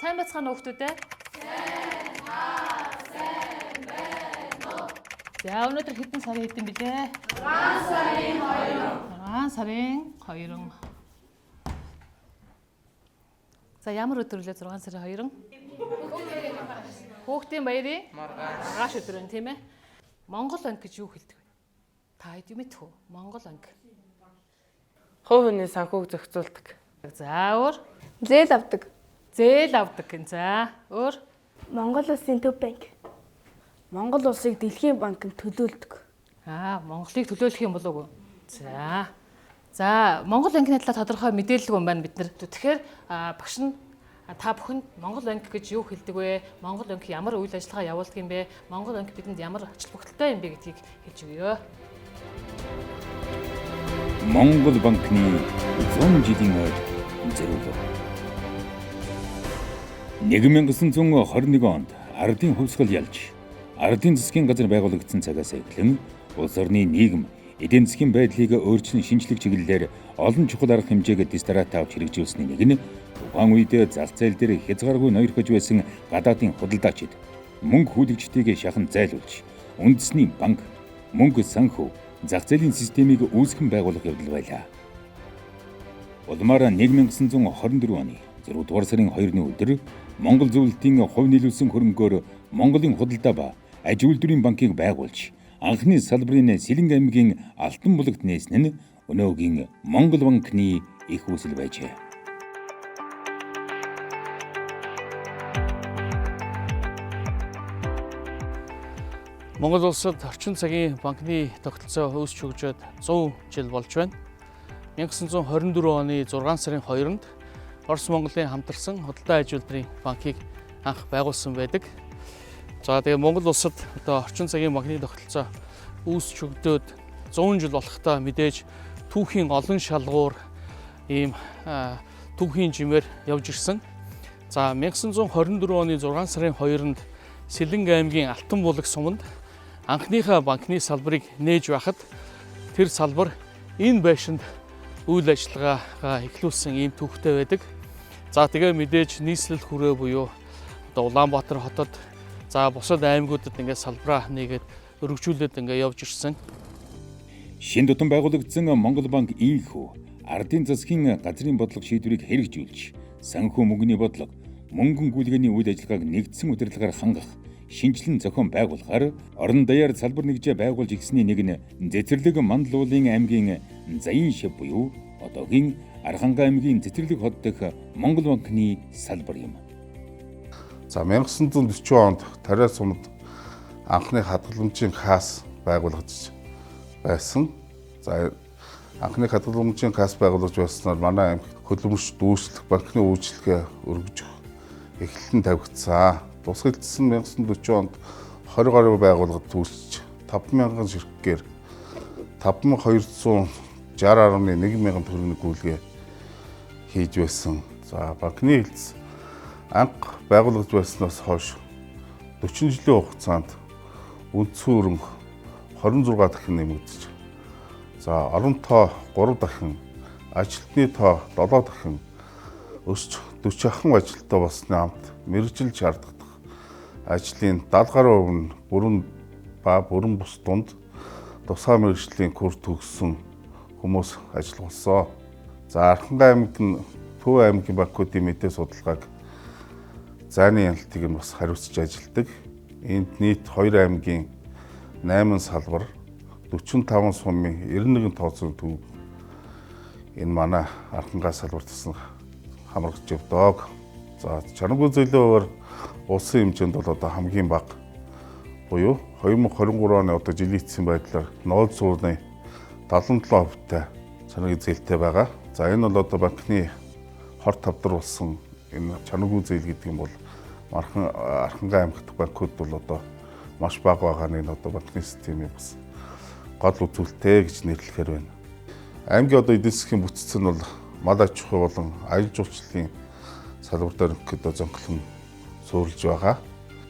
Сайн бацгаана уу хүүхдүүд ээ? За өнөөдөр хэдэн сарын хэдэн бэлээ? 6 сарын 2. За ямар өдөр вэ 6 сарын 2? Хүүхдийн баярын маргааш өдөр нь тийм ээ. Монгол анги гэж юу хэлдэг вэ? Та хэд юм мэдэх үү? Монгол анги. Хувь хүний санхүүг зохицуулдаг. За өөр? Зээл авдаг. Зээл авдаг гин. За өөр? Монгол улсын төв банк. Монгол улсыг дэлхийн банкнд төлөөлдөг. Монголыг төлөөлөх юм болов уу? За Монгол ангины талаар тодорхой мэдээлэл юм байна бид нар. Тэгэхээр багш нь та бүхэнд Монгол анги гэж юу хэлдэг вэ? Монгол анги ямар үйл ажиллагаа явуулдаг юм бэ? Монгол анги бидэнд ямар ач холбогдолтой юм бэ гэдгийг хэлж өгье. Монгол банкны 100 жилийн ойд зэрүүлв. 1921 онд ардын хувьсгал ялж ардын засгийн газар байгуулагдсан цагаас эхлэн улс орны нийгэм эдийн засгийн байдлыг өөрчлөн шинжлэх чиглэлээр олон чухал арга хэмжээг дистарат авч хэрэгжүүлсний нэг нь тухайн үед зах зээл дээр хязгааргүй ноёрхож байсан гадаадын худалдаачид мөнгө хүлэгчдийг шахан зайлуулж үндэсний банк, мөнгө санхүү, зах зээлийн системийг үүсгэн байгуулах явдал байлаа. Улмаар 1924 оны 6 дугаар сарын 2-ны өдөр Монгол зөвлөлтийн хувь нийлүүлсэн хөрөнгөөр Монголын худалдаа ба аж үйлдвэрийн банкыг байгуулж анхны салбарын Сэлэнг аймгийн Алтан булагт нээсэн нь өнөөгийн Монгол банкны их үүсэл байжээ. Монгол улсад орчин цагийн банкны тогтолцоо үүсч хөгжөөд 100 жил болж байна. 1924 оны 6 сарын 2-нд Орос Монголын хамтарсан худалдаа аж үйлдвэрийн банкыг анх байгуулсан байдаг. За тэгээ Монгол улсад одоо орчин цагийн банкны тогтолцоо үүсч хөгжөөд 100 жил болохтой мэдээж түүхийн олон шалгуур ийм түүхийн жимээр явж ирсэн. За 1924 оны 6 сарын 2-нд Сэлэнг аймгийн Алтан булаг суманд анхныхаа банкны салбарыг нээж байхад тэр салбар энэ байшинд үйл ажиллагаагаа эхлүүлсэн ийм түүхтэй байдаг. За тэгээ мэдээж нийслэл хүрээ буюу одоо Улаанбаатар хотод за бусад аймагуудад ингээд салбараа нэгээд өргөжүүлээд ингээд явж ирсэн. Шинэ тутам байгуулагдсан Монгол банк ийхүү ардын засгийн газрын бодлого шийдвэрийг хэрэгжүүлж санхүү мөнгөний бодлого, мөнгөн гүйлгээний үйл ажиллагааг нэгдсэн удирдлагаар хангах шинжилэн зохион байгуулахаар орон даяар салбар нэгжээ байгуулж ирсний нэг нь Цэцэрлэг Мандал уулын аймгийн Заян шив буюу одоогийн Архангай аймгийн Цэцэрлэг хот дэх Монгол банкны салбар юм. За 1940 онд Тариа сумд анхны хадгаламжийн касс байгуулагдаж байсан. За анхны хадгаламжийн касс байгуулж байснаар манай аймагт хөдөлмөрч дүүслэх банкны үйлчилгээ өргөжих эхлэлэн тавигдсан. Тусгалтсан 1940 онд 20 гаруй байгууллагад төлөвлөж 5,000 ширхгээр 5,260.1 мянган төгрөгийн гүйлгээ хийж байсан. За банкны хэлтс анх байгуулагдж байснаас хойш 40 жилийн хугацаанд үндсэн хөрөнгө 26 дахин нэмэгдэж, за орон тоо 3 дахин, ажилтны тоо 7 дахин өсч 40 ахын ажилтнаа болсны хамт мэргэжил шаарддаг ажлын 70% нь бүрэн бус дунд тусгай мэргэжлийн курс төгссөн хүмүүс ажилласан. За Архангай аймаг нь Төв аймгийн банкуудын мэдээ судалгааг зайны ялтыг нь бас хариуцж ажилладаг. Энд нийт 2 аймгийн 8 салбар 45 сумын 91 тооцоо төв энэ манай Архангай салбарт хамрагч явдаг. За чанаргүй зөөлөн хуваар улсын хэмжээнд бол одоо хамгийн бага буюу 2023 оны одоо жилийн эцсийн байдлаар 0.77%-тай чанаргүй зээлтэй байгаа. За энэ бол одоо банкны хор тавдар болсон энэ чанаргүй зээл гэдэг юм бол Архангай аймагт банкуд бол одоо маш бага байгаа нэг одоо банкны системийн бас гол үзүүлэлттэй гэж нэрлэхээр байна. Аймгийн одоо эдийн засгийн бүтцэн нь бол мал аж ахуй болон аял жуулчлалын салбар дээр одоо зөнхлөн суурилж байгаа.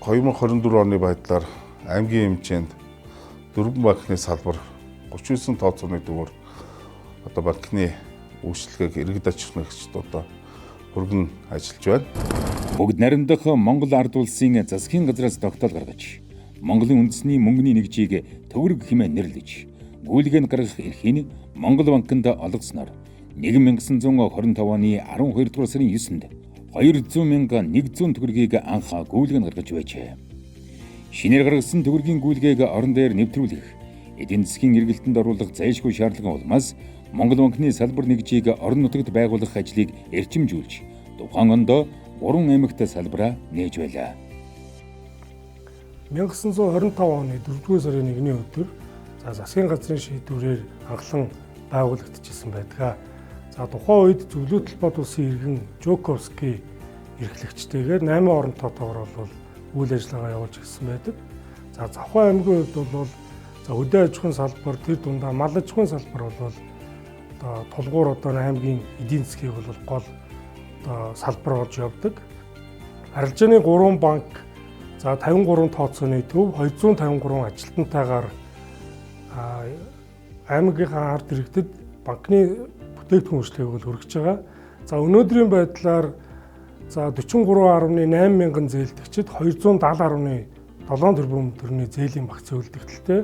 2024 оны байдлаар аймгийн хэмжээнд 4 банкны салбар 39 тооцооны дүгээр одоо банкны үйлчлэгийг иргэд аж ахуйн нэгжид одоо хөргөн ажиллаж байна. Бүгд найрамдах Монгол ард улсын засгийн газраас тогтоол гаргаж, Монголын үндэсний мөнгөний нэгжийг төгрөг хэмээн нэрлэж, гүйлгээн гаргах эрхийг Монгол банкнд олгосноор 1925 оны 12 дугаар сарын 9-нд 200,100 төгрөгийг анх гүйлгээн гаргаж байжээ. Шинээр гаргасан төгрөгийн гүйлгээг орон дээр нэвтрүүлэх, эдийн засгийн эргэлтэнд оруулах зайлшгүй шаардлага улмаас Монгол банкны салбар нэгжийг орон нутагт байгуулах ажлыг эрчимжүүлж, тухайн онд 3 аймагт салбараа нээж байлаа. 1925 оны 4-р сарын 1-ний өдөр засгийн газрын шийдвэрээр анхлан байгуулагдчихсан байдаг. Тухайн үед зөвлөлт бод улсын иргэн Жуковский эрхлэгчтэйгээр 8 орон тоотоогоор бол үйл ажиллагаа явуулж ирсэн байдаг. Завхан аймгийн хувьд бол хөдөө аж ахуйн салбар, тэр дундаа мал аж ахуйн салбар бол тулгуур аймгийн эдийн засгийг бол гол салбар болж явдаг. Арилжааны 3 банк 53 тооцооны төв 253 ажилтнтайгаар аймагийнхаа ард иргэдэд банкны бүтээгдэхүүн үйлчлэгийг хүргэж байгаа. Өнөөдрийн байдлаар 43.8 мянган зээлдэгчид 270.7 тэрбум төгрөгийн зээлийн багц зөвлөлдөгтөлтэй.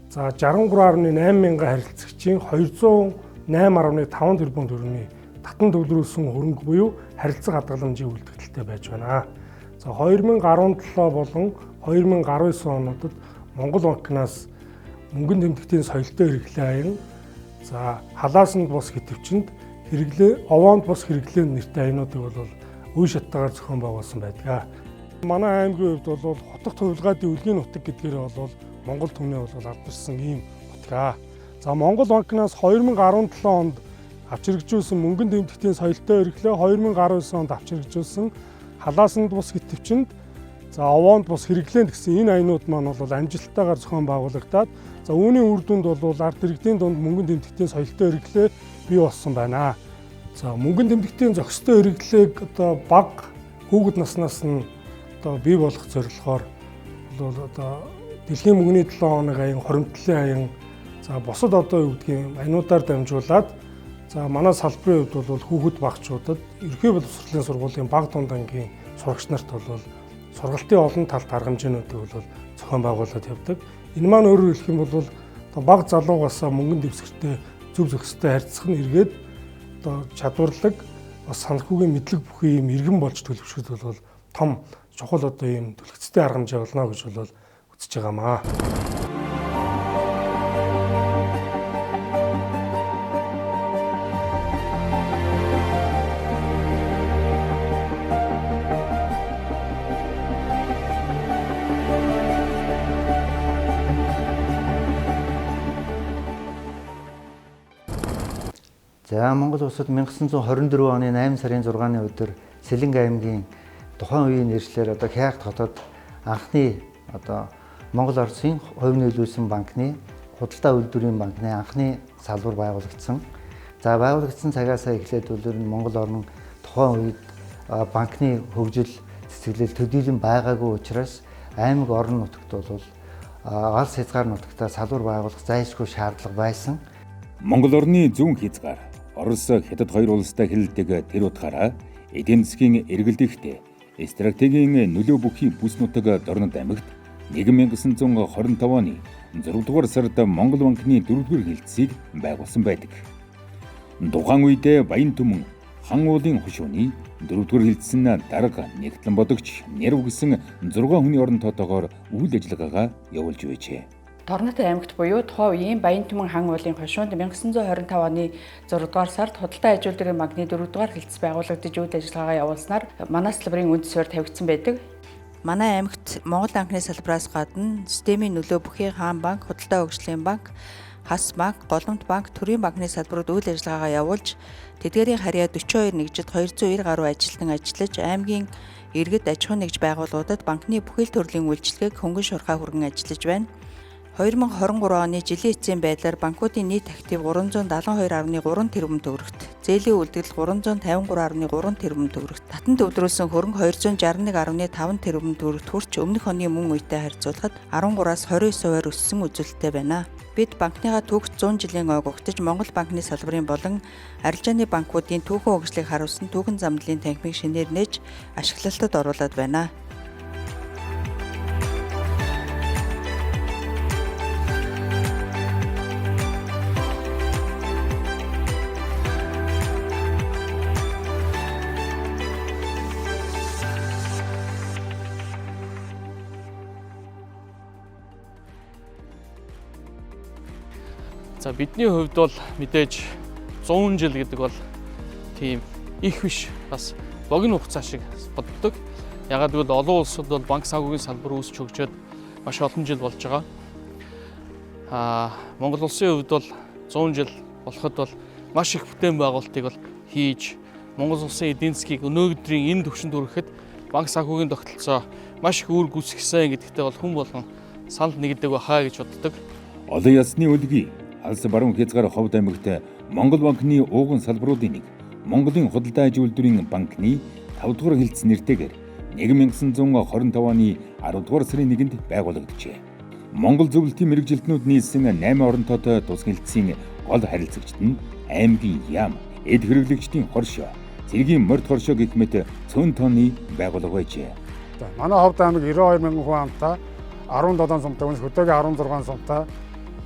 63.8 мянган харилцагчийн 208.5 тэрбум төгрөгийн татан төвлөрүүлсэн хөрөнгө буюу харилцаг хадгаламжийн үйлдвэрлэлтэй байж байна. 2017 болон 2019 онуудад Монгол банкнаас мөнгөн тэмдэгтийн соёлтой хэрэглээ аян, халаасанд бус хэтвчэнд овоонд бус хэрэглээнд нэртэй аянуудыг бол үе шаттайгаар зохион байгуулсан байдаг. Манай аймгийн хувьд бол хотох төвлгаадын үлгийн нутаг гэдгээр бол Монгол түмний бол алдарсан ийм нутаг. Монгол банкнаас 2017 онд авч хэрэгжүүлсэн мөнгөн тэмдэгтийн соёлтой хэрэглээ, 2019 онд авч хэрэгжүүлсэн халаасанд бус хэтвчэнд, овоонд бус хэрэглээнд гэсэн энэ аянууд маань бол амжилттайгаар зохион байгуулагдаад, үүний үр дүнд бол ард иргэдийн дунд мөнгөн тэмдэгтийн соёлтой хэрэглээ бий болсон байна. Мөнгөн тэмдэгтийн зохистой хэрэглээг бага хүүхэд наснаас нь бий болгох зорилгоор дэлхийн мөнгөний 7 хоног аян, хоримтлын аян, бусад аянуудаар дамжуулаад манай салбарын хувьд бол хүүхэд багчуудад ерхий боловсролын сургуулийн бага дунд ангийн сурагч нарт бол сургалтын олон талт арга хэмжээнүүдийг бол зохион байгуулад явдаг. Энэ маань өөрөөр хэлэх юм бол бага залуугаас мөнгөн дэвсгэртэй зөв зохистой харьцах нь эргээд чадварлаг, санхүүгийн мэдлэг бүхий юм иргэн болж төлөвшөхөд бол том чухал ийм төлөвцтэй арга хэмжээ болно гэж бол үзэж байгаамаа. Монгол улсад 1924 оны 8 сарын 6-ны өдөр Сэлэнг аймгийн тухайн үеийн нэршлэр Хяагт хотод анхны Монгол Орсын хувь нөлөөсөн банкны худалдаа үйлдвэрийн банкны анхны салбар байгуулагдсан. Байгуулагдсан цагаас эхлээд Монгол орн тухайн үед банкны хөгжил цэцгэлэл төдийлөн байгаагүй учраас аймаг орон нутагт бол Галс хязгаар нутагта салбар байгуулах зайлшгүй шаардлага байсан. Монгол орны зүүн хязгаар Орос, Хятад хоёр улстай хэлэлдэг тэр утгаараа эдийн засгийн эргэлдэхтэй стратегийн нөлөө бүхий бүс нутаг Дорнод аймагт 1925 оны 6 дугаар сард Монгол банкны 4-р хэлтсийг байгуулсан байдаг. Тухайн үед Баян түмэн хан уулын хушууны 4-р хэлтсэн дарга нэгтлэн бодогч Нэрв гэсэн 6 хүний орон тоотоогоор үйл ажиллагаагаа явуулж байжээ. Дорнод аймагт буюу тухайн үеийн Баян түмэн хан уулын хошуунд 1925 оны 6 дугаар сард худалдаа аж үйлдвэрийн банкны 4 дугаар хэлтс байгуулагдаж үйл ажиллагаагаа явуулснаар манай салбарын үнд суурь тавигдсан байдаг. Манай аймагт Монгол банкны салбараас гадна системийн нөлөө бүхий хаан банк, худалдаа хөгжлийн банк, хас банк, голомт банк, төрийн банкны салбарууд үйл ажиллагаагаа явуулж, тэдгээрийн харьяа 42 нэгжид 290 гаруй ажилтан ажиллаж, аймгийн иргэд аж ахуйн нэгж байгууллагуудад банкны бүхэл төрлийн үйлчилгээг хөнгөн шуурхай хүргэн ажиллаж байна. 2023 оны жилийн эцсийн байдлаар банкуудын нийт актив 372.3 тэрбум төгрөгт, зээлийн үйлдвэрлэл 353.3 тэрбум төгрөгт, татан төвлөрүүлсэн хөрөнгө 261.5 тэрбум төгрөгт хүрч өмнөх оны мөн үетэй харьцуулахад 13-аас 29% өссөн үзүүлэлттэй байна. Бид банкныхаа түүхт 100 жилийн ойг угтаж Монгол банкны салбарын болон арилжааны банкуудын түүхэн хөгжлийг харуулсан түүхэн замдлын танхимыг шинээр нээж ашиглалтад оруулаад байна. За бидний хувьд бол мэдээж 100 жил гэдэг бол тийм их биш, бас богино хугацаа шиг боддог. Ягаад гэвэл олон улсууд бол банк санхүүгийн салбар үүсч хөгжөөд маш олон жил болж байгаа. Монгол улсын хувьд бол 100 жил болоход бол маш их бүтээн байгуулалтыг бол хийж Монгол улсын эдийн засгийг өнөөдрийн энэ түвшинд хүрэхэд банк санхүүгийн тогтолцоо маш их үр гүйцэхсэн гэдэгтээ бол хүн болгон санал нэгдэг байхаа гэж боддог. Олон ясны үлгий Алс баруун хязгаар ховд аймагт Монгол банкны ууган салбаруудын нэг Монголын худалдаа аж үйлдвэрийн банкны 5 дугаар хилцс нэртэйгээр 1925 оны 10 дугаар сарын 1-нд байгуулагдажээ. Монгол зөвлөлтийн мэрэгжилтнүүд нийлсэн 8 оронтой тус хилцсийн гол харилцагчид нь аймгийн яам, эд хэрэглэгчдийн хоршоо, цэргийн морд хоршоо гэх мэт цөөн тооны байгууллага байжээ. Манай ховд аймаг 92 мянган хүн амтай 17 сумтай, өнөөдөр хөдөөгийн 16 сумтай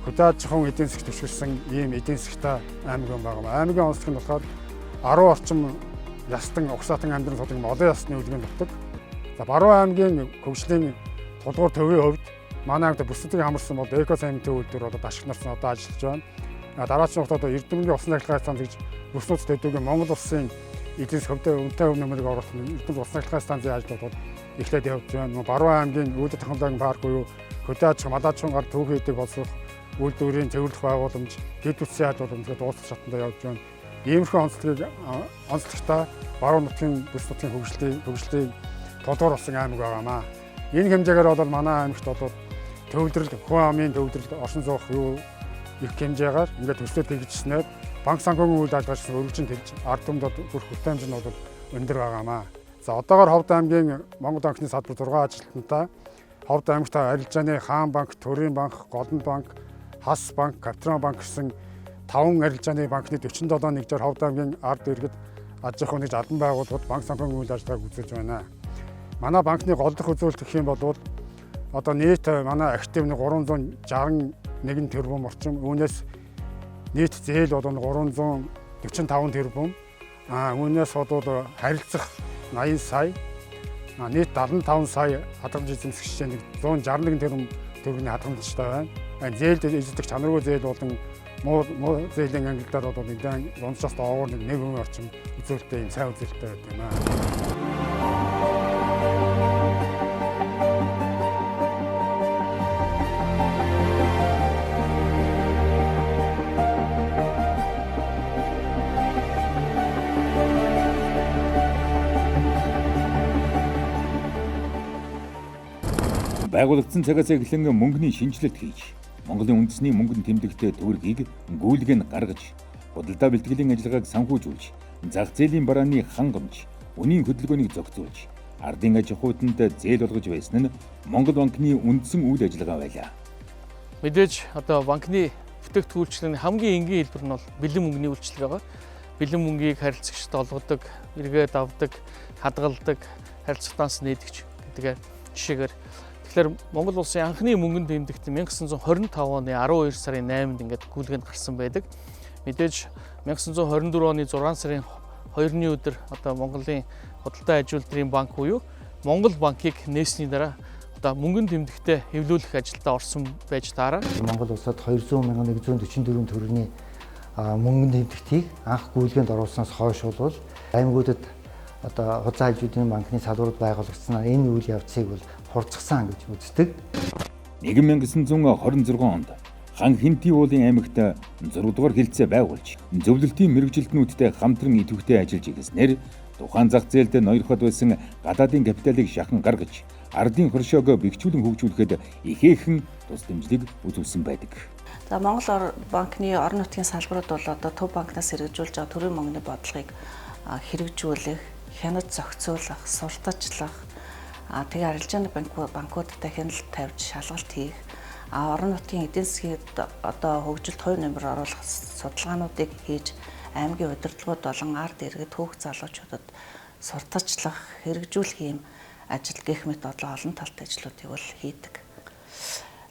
хөдөө аж ахуйн эдийн засгт төвшүүлсэн ийм эдийн засгтай аймаг байгаа. Аймгийн онцлог нь болохоор 10 орчим ястан угсаатан амьдрал судаг олон ясны үлгэнд дутдаг. За баруун аймгийн хөгжлийн тулгуур төвийн хувьд манай аймагт бүсдийг хамарсан бол эко саймын төв үйлдвэр одоо ашиг нарсан одоо ажиллаж байна. Дараагийн хугацаанд Эрдэмтний усан цахилгаан станц гэж бүснүүц төдөөгийн Монгол улсын эдийн засгийн үнэтэй хөв нэмрийг оруулах Эрдэмтний усан цахилгаан станцын ажлууд эхлээд явж байна. Баруун аймгийн үүдэл технологийн парк буюу хөдөө аж ахуйн малаачхан гар түүхий эдэг боловсруулах үйлдвэрийн цэвэрлэх байгууламж, дэд үтсийн ажиллууламжид дуусах шатанд явж байна. Иймэрхүү онцлогтой баруун нутгийн бүс нутгийн хөгжлийн тодор болсон аймаг байгаамаа. Энэ хэмжээгээр бол манай аймагт бол төвлөрөл, хүн амын төвлөрөл, оршин суух юу их хэмжээгээр ингээд төслөд хэрэгжснээр банк санхүүгийн үйл ажиллагаач өргөжинд хэлж ард түмэд бүрх бүтээмж нь бол өндөр байгаамаа. За одоогоор Ховд аймгийн Монгол банкны салбар 6 ажилтнтай Ховд аймагт арилжааны Хаан банк, Төрийн банк, Голдон банк, Хас банк, Капитран банк гэсэн 5 арилжааны банкны 47 нэгжээр Ховд аймгийн ард иргэд аж ахуйн нэгж албан байгууллагууд банк санхүүгийн үйл ажиллагааг үзүүлж байна. Манай банкны гол дох үзүүлэлт гэх юм бол одоо нийт манай актив нь 361 тэрбум орчим. Үүнээс нийт зээл бол 345 тэрбум. Үүнээс бол харилцах 80 сая. Нийт 75 сая хадгаламж эзэмсэх хэмжээний 161 тэрбум төгрөгийн хадгаламжтай байна. Зээлд эзэлдэг чанаргүй зээл болон муу зээлийн ангиллаар бол нэгэн онцлогт овоор нэг хүн орчим үзүүлэлттэй юм сайн үзүүлэлттэй байдаг юм аа. Байгуулагдсан цагаас эхлэн мөнгөний шинжилэлт хийж Монголын үндэсний мөнгөнд тэмдэгт төгрөгийг гүйлгэн гаргаж, худалдаа бэлтгэлийн ажиллагааг санхүүжүүлж, зах зээлийн барааны хангамж, үнийн хөдөлгөөнийг зохицуулж, ардын аж ахуйд зээл болгож байсан нь Монгол банкны үндсэн үйл ажиллагаа байлаа. Мэдээж одоо банкны бүтээгдэхүүнчлэгийн хамгийн энгийн хэлбэр нь бол бэлэн мөнгөний үйлчилгээ байгаа. Бэлэн мөнгийг харилцагчд олгодог, эргээд авдаг, хадгалдаг, харилцагтаас нээдэгч гэдэг жишээгээр тэгэхээр Монгол улсын анхны мөнгөнд тэмдэгт 1925 оны 12 сарын 8-нд ингээд гүйлгэнд гарсан байдаг. Мэдээж 1924 оны 6 сарын 2-ны өдөр одоо Монголын худалдаа аж үйлдвэрийн банк буюу Монгол банкыг нээсний дараа одоо мөнгөнд тэмдэгтээ хэвлүүлэх ажилдаа орсон байж таараа. Монгол улсад 200,144 төгрөгийн мөнгөнд тэмдэгтийг анх гүйлгэнд оруулснаас хойш бол аймагуудад одоо худалдаа аж үйлдвэрийн банкны салбарууд байгуулагдсан энэ үйл явцыг бол хурцсан гэж үздэг. 1926 онд Хан Хинти уулын аймагт 6 дугаар хилцээ байгуулж, зөвлөлтийн мэрэгжилтнүүдтэй хамтран идэвхтэй ажиллаж ирснээр тухайн зах зээлд ноёрхоод байсан гадаадын капиталыг шахан гаргаж, ардын хоршоог бэхжүүлэн хөгжүүлэхэд ихээхэн тус дэмжлэг үзүүлсэн байдаг. За Монгол банкны орон нутгийн салбарууд бол одоо Төв банкнаас хэрэгжүүлж байгаа төрийн мөнгөний бодлогыг хэрэгжүүлэх, хяналт зохицуулах, сурталчлах, тэгээ арилжааны банкудтай хяналт тавьж шалгалт хийх, орон нутгийн эдийн засгт одоо хөгжилд хувь нэмэр оруулах судалгаануудыг хийж аймгийн удирдлагууд болон ард иргэд түүх залуучуудад сурталчлах, хэрэгжүүлэх юм ажил гэх мэт одоо олон талтай ажлуудыг бол хийдэг.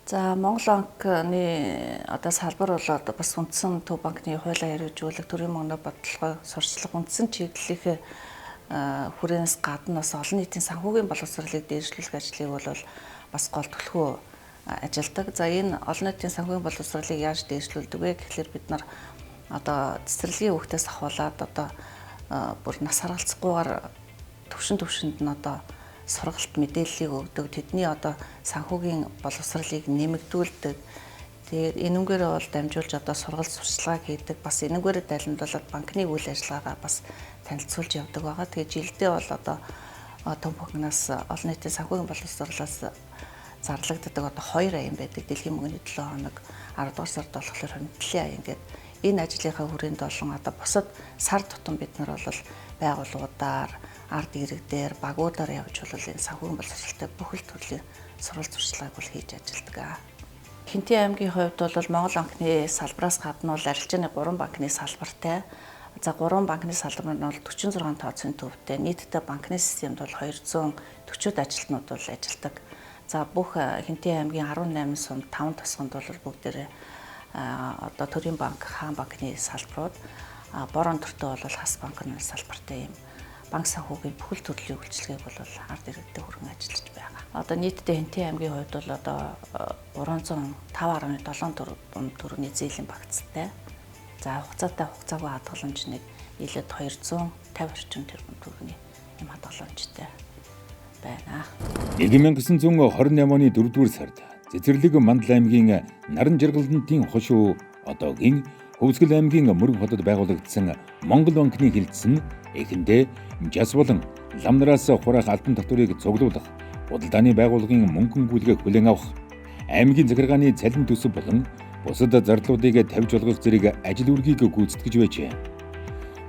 За Монгол банкны одоо салбар бол одоо бас үндсэн Төв банкны хуулиар хэрэгжүүлэх төрийн мөнгөний бодлогоо сурчлах үндсэн чиглэлийнхээ хүрээнээс гадна бас олон нийтийн санхүүгийн боловсролыг дээшлүүлэх ажлыг бол бас гол төлхөө ажилдаг. За энэ олон нийтийн санхүүгийн боловсролыг яаж дээшлүүлдэг вэ гэхлээр бид нар одоо цэцэрлэгийн хүүхдээс ахуулаад одоо бүр нас харгалзахгүйгээр төвшөнд нь одоо сургалт мэдээллийг өгдөг. Тэдний одоо санхүүгийн боловсролыг нэмэгдүүлдэг. Тэгээд энүүгээр бол дамжуулж одоо сургалт сурчлагыг хийдэг. Бас энүүгээр дайлануулаад банкны үйл ажиллагаагаа бас танилцуулж явдаг байгаа. Тэгээд жилдээ бол одоо Төв банкнаас олон нийтийн санхүүгийн боловсролоос зарлагддаг одоо 2 аян байдаг. Дэлхийн мөнгөний 7 хоног 10 дугаар сард болохоор 27 аян гэдэг. Энэ ажлынхаа хүрээнд болон одоо бусад сар тутам бид нар бол байгууллагуудаар, ард иргэдээр, багуудаар явж бол энэ санхүүгийн боловсролтой бүхэл төрлийн сурвалж сурчлагыг бол хийж ажилладаг. Хинти аймгийн хувьд бол Монгол банкны салбараас гадна бол арилжааны 3 банкны салбартай. За 3 банкны салбар нь бол 46 тооцооны төвтэй. Нийтдээ банкны системд бол 240 ажилтнууд бол ажилладаг. За бүх Хинти аймгийн 18 сумд 5 тосгонд бол бүгдээрээ одоо төрийн банк, хаан банкны салбарууд, бор онцортой бол хас банкны салбартай юм банк санхүүгийн бүхэл төрлийн үйлчилгээг бол ард иргэдэд хүргэн ажиллаж байгаа. Одоо нийтдээ Хинти аймгийн хувьд бол одоо 305.7 төгрөгийн зээлийн багцтай. За хугацаагүй хадгаламжныг нийлээд 250 орчим төгрөгийн юм хадгаламжтай байна. 1928 оны 4-р сард Цэцэрлэг Мандал аймгийн Наран Жаргалантын хошуу одоогийн Хөвсгөл аймгийн Мөрөг хотод байгуулагдсан Монгол банкны хилцэн эхэндээ жас болон ламнараас хураах албан татварыг цуглуулах, худалдааны байгууллагын мөнгөнгүүлгээ хүлээн авах, аймгийн захиргааны цалин төсөв болон бусад зардлуудыг тавьж болгох зэрэг ажил үргийг гүйцэтгэж байжээ.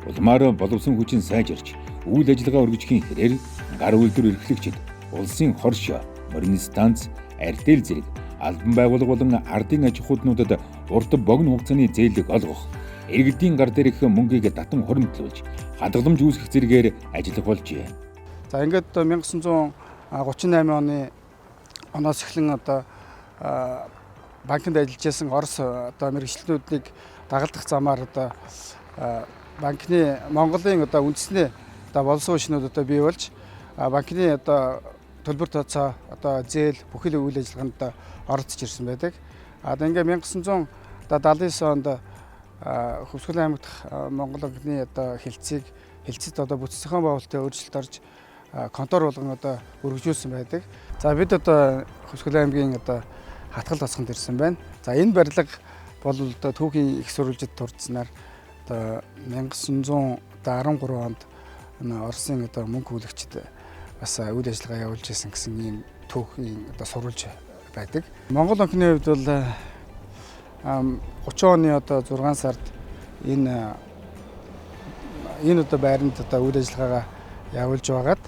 Улмаар боловсон хүчин сайжирч, үйл ажиллагаа өргөжхийн хэрээр гар үйлдвэр эрхлэгчид, улсын хоршоо, морины станц, ардэл зэрэг албан байгууллага болон ардын аж ахуйнуудад урт богино хугацааны зээлийг олгох, иргэдийн гар дээрх мөнгийг татан хуримтлуулж, хадгаламж үүсгэх зэрэгээр ажиллах болжээ. За ингээд 1938 оноос эхлэн одоо банкнд ажиллаж байсан Орос одоо мэргэжилтнүүдийг дагалдах замаар одоо банкны Монголын одоо үндэсний одоо болсон шинүүд одоо бий болж банкны одоо төлбөр тооцоо одоо зээл бүхэл үйл ажиллагаанд оролцож ирсэн байдаг. Одоо ингээ 1979 онд Хөвсгөл аймагт Монгол банкны одоо хилцэд одоо бүтц зохион байгуулалтын өөрчлөлт орж контор болгон одоо өргөжүүлсэн байдаг. За бид одоо Хөвсгөл аймгийн одоо хатгал тосгонд ирсэн байна. За энэ барилга бол одоо түүхийн их сурвалжид дурдсанаар одоо 1913 онд Оросын одоо мөнгө хүлэгчд бас үйл ажиллагаа явуулж ирсэн гэсэн ийм түүхийн одоо сурвалж байдаг. Монгол банкны хувьд бол 30 оны одоо 6 сард энэ одоо байранд одоо үйл ажиллагаагаа явуулж байгаад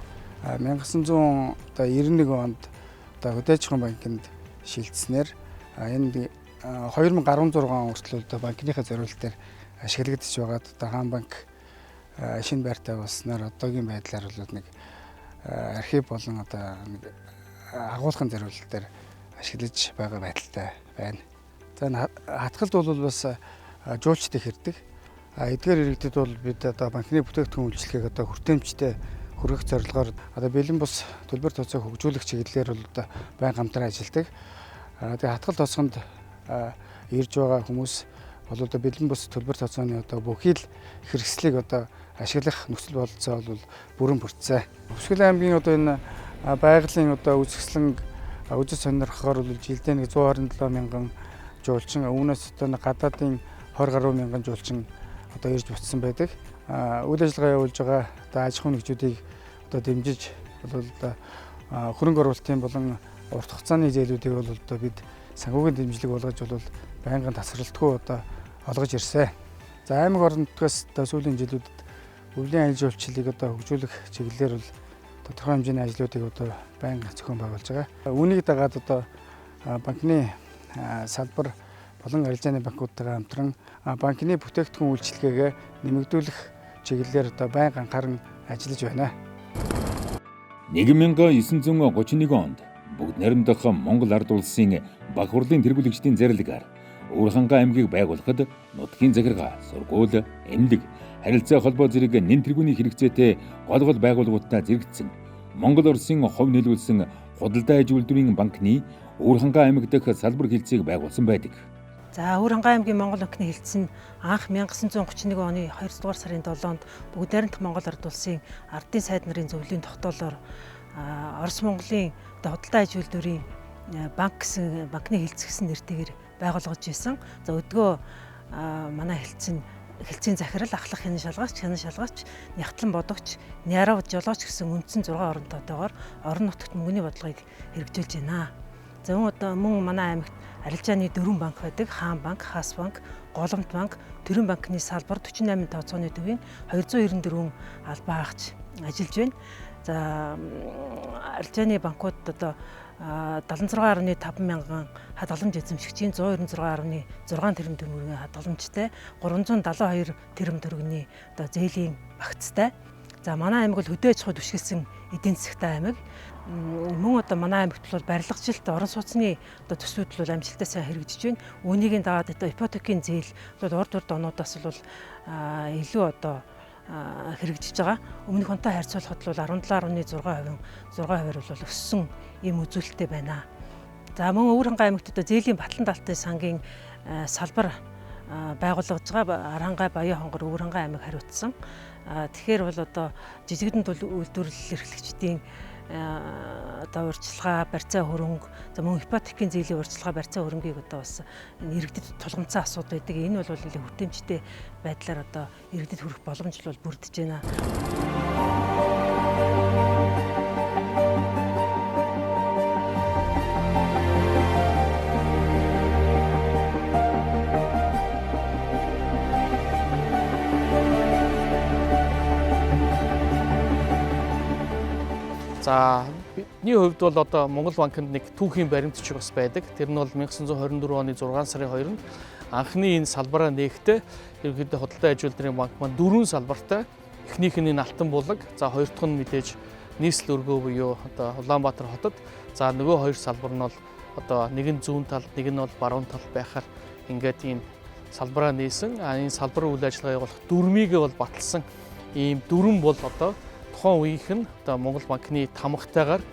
1991 онд одоо Хөдөөжихөн банкнд шилжснээр энэ 2016 он хүртэл одоо банкныхаа зориултаар ашиглагдаж байгаад одоо хаан банк шинэ байртай болсноор одоогийн байдлаар бол нэг архив болон одоо нэг агуулгын зориулалтаар ашиглаж байгаа байдалтай байна. За хатгалд бол бас жуулчдыг хэрдэг. Эдгээр иргэдэд бол бид одоо банкны бүтээгдэхүүн үйлчлэгийг одоо хүртээмжтэй хүргэх зорилгоор одоо бэлэн бус төлбөр тооцоог хөгжүүлэх чиглэлээр бол одоо байнга хамтран ажилладаг. Тэгээ хатгал тосгонд ирж байгаа хүмүүс бол одоо бэлэн бус төлбөр тооцооны одоо бүхий л хэрэгслийг одоо ашиглах нөхцөл бололцоо бол бүрэн бүрдсэн. Хөвсгөл аймгийн одоо энэ байгалийн одоо үзэсгэлэн үзэж сонирхохоор бол жилдээ нэг 127 мянган жуулчин үүнээс одоо гадаадын 20 гаруй мянган жуулчин одоо ирж буцсан байдаг. Үйл ажиллагаа явуулж байгаа одоо аж ахуйн нэгжүүдийг одоо дэмжиж бол одоо хөрөнгө оруулалтын болон урт хугацааны зээлүүдийг бол одоо бид санхүүгийн дэмжлэг болгож бол байнгын тасралтгүй одоо олгож ирсэн. За аймаг орон нутгаас одоо сүүлийн жилүүдэд өвлийн аял жуулчлалыг одоо хөгжүүлэх чиглэлээр бол тодорхой хэмжээний ажлуудыг одоо байнга зохион байгуулж байгаа. Үүнийг дагаад одоо банкны салбар болон арилжааны банкудтайгаа хамтран банкны бүтээгдэхүүн үйлчилгээгээ нэмэгдүүлэх чиглэлээр одоо байнга анхааран ажиллаж байна. 1931 онд бүгд найрамдах Монгол ард улсын баг хурлын тэргүүлэгчдийн зарилгаар Өвөрхангай аймгийг байгуулахад нутгийн захиргаа, сургууль, эмнэлэг, харилцаа холбоо зэрэг нэн тэргүүний хэрэгцээтэй гол байгууллагуудтай зэрэгцсэн Монгол Оросын хувь нийлүүлсэн худалдаа аж үйлдвэрийн банкны Өвөрхангай аймаг дахь салбар хэлцээг байгуулсан байдаг. За Өвөрхангай аймгийн Монгол банкны хэлтс нь анх 1931 оны 2 дугаар сарын 7-нд бүгд найрамдах Монгол ард улсын ардын сайд нарын зөвлөлийн тогтоолоор Орос Монголын худалдаа аж үйлдвэрийн банк гэсэн банкны хэлтс гэсэн нэртэйгээр байгуулгаж байсан. За өдгөө манай хэлтсийн захирал ахлах хянан шалгаач, нягтлан бодогч, нярав жолооч гэсэн үндсэн 6 оронтойгоор орон нутагт мөнгөний бодлогыг хэрэгжүүлж байна. За мөн манай аймагт арилжааны 4 банк байдаг. Хаан банк, Хас банк, Голомт банк, Төрийн банкны салбар 48 тооцооны төвийн 294 албаа хаагч ажиллаж байна. За арилжааны банкуд одоо 76.5 мянган хадгаламж эзэмшигчийн 196.6 тэрбум төгрөгийн хадгаламжтай 372 тэрбум төгрөгийн одоо зээлийн багцтай. За манай аймаг бол хөдөө аж ахуй түшиглсэн эдийн засгтай аймаг. Мөн одоо манай аймагт бол барилгажилт орон сууцны одоо төслүүд бол амжилттай сайн хэрэгжиж байна. Үүнийг дагаад одоо ипотекийн зээл бол урд онуудаас бол илүү одоо хэрэгжиж байгаа. Өмнөх онтой харьцуулахад бол 17.6%-аар бол өссөн ийм үзүүлэлттэй байна. За мөн Өвөрхангай аймагт одоо зээлийн батлан даалтын сангийн салбар байгуулагдж байгаа. Арангай, Баян хонгор, Өвөрхангай аймаг хариуцсан. Тэгэхээр бол одоо жижигдэн үйлдвэрлэл эрхлэгчдийн одоо урьдчилгаа, барьцаа хөрөнгө, за мөн ипотекийн зээлийн урьдчилгаа, барьцаа хөрөнгийг одоо бас иргэдэд тулгамдсан асуудал байдаг. Энэ бол нэлээд хүртээмжтэй байдлаар одоо иргэдэд хүрэх боломж бол бүрдэж байна. За бидний хувьд бол одоо Монгол банкнд нэг түүхийн баримтчиг бас байдаг. Тэр нь бол 1924 оны 6 сарын 2-нд анхны энэ салбараа нээхдээ ерөнхийдөө худалдаа аж үйлдвэрийн банк маань 4 салбартай. Эхнийх нь Алтан булаг, за хоёр дахь нь мэдээж нийслэл өргөө буюу одоо Улаанбаатар хотод. За нөгөө хоёр салбар нь бол одоо нэг нь зүүн талд, нэг нь бол баруун талд байхаар ингээд ийм салбараа нээсэн. Энэ салбар үйл ажиллагаа явуулах дүрмийг бол баталсан. Ийм дүрм бол одоо тухайн үеийнх нь одоо Монгол банкны тамгатайгаар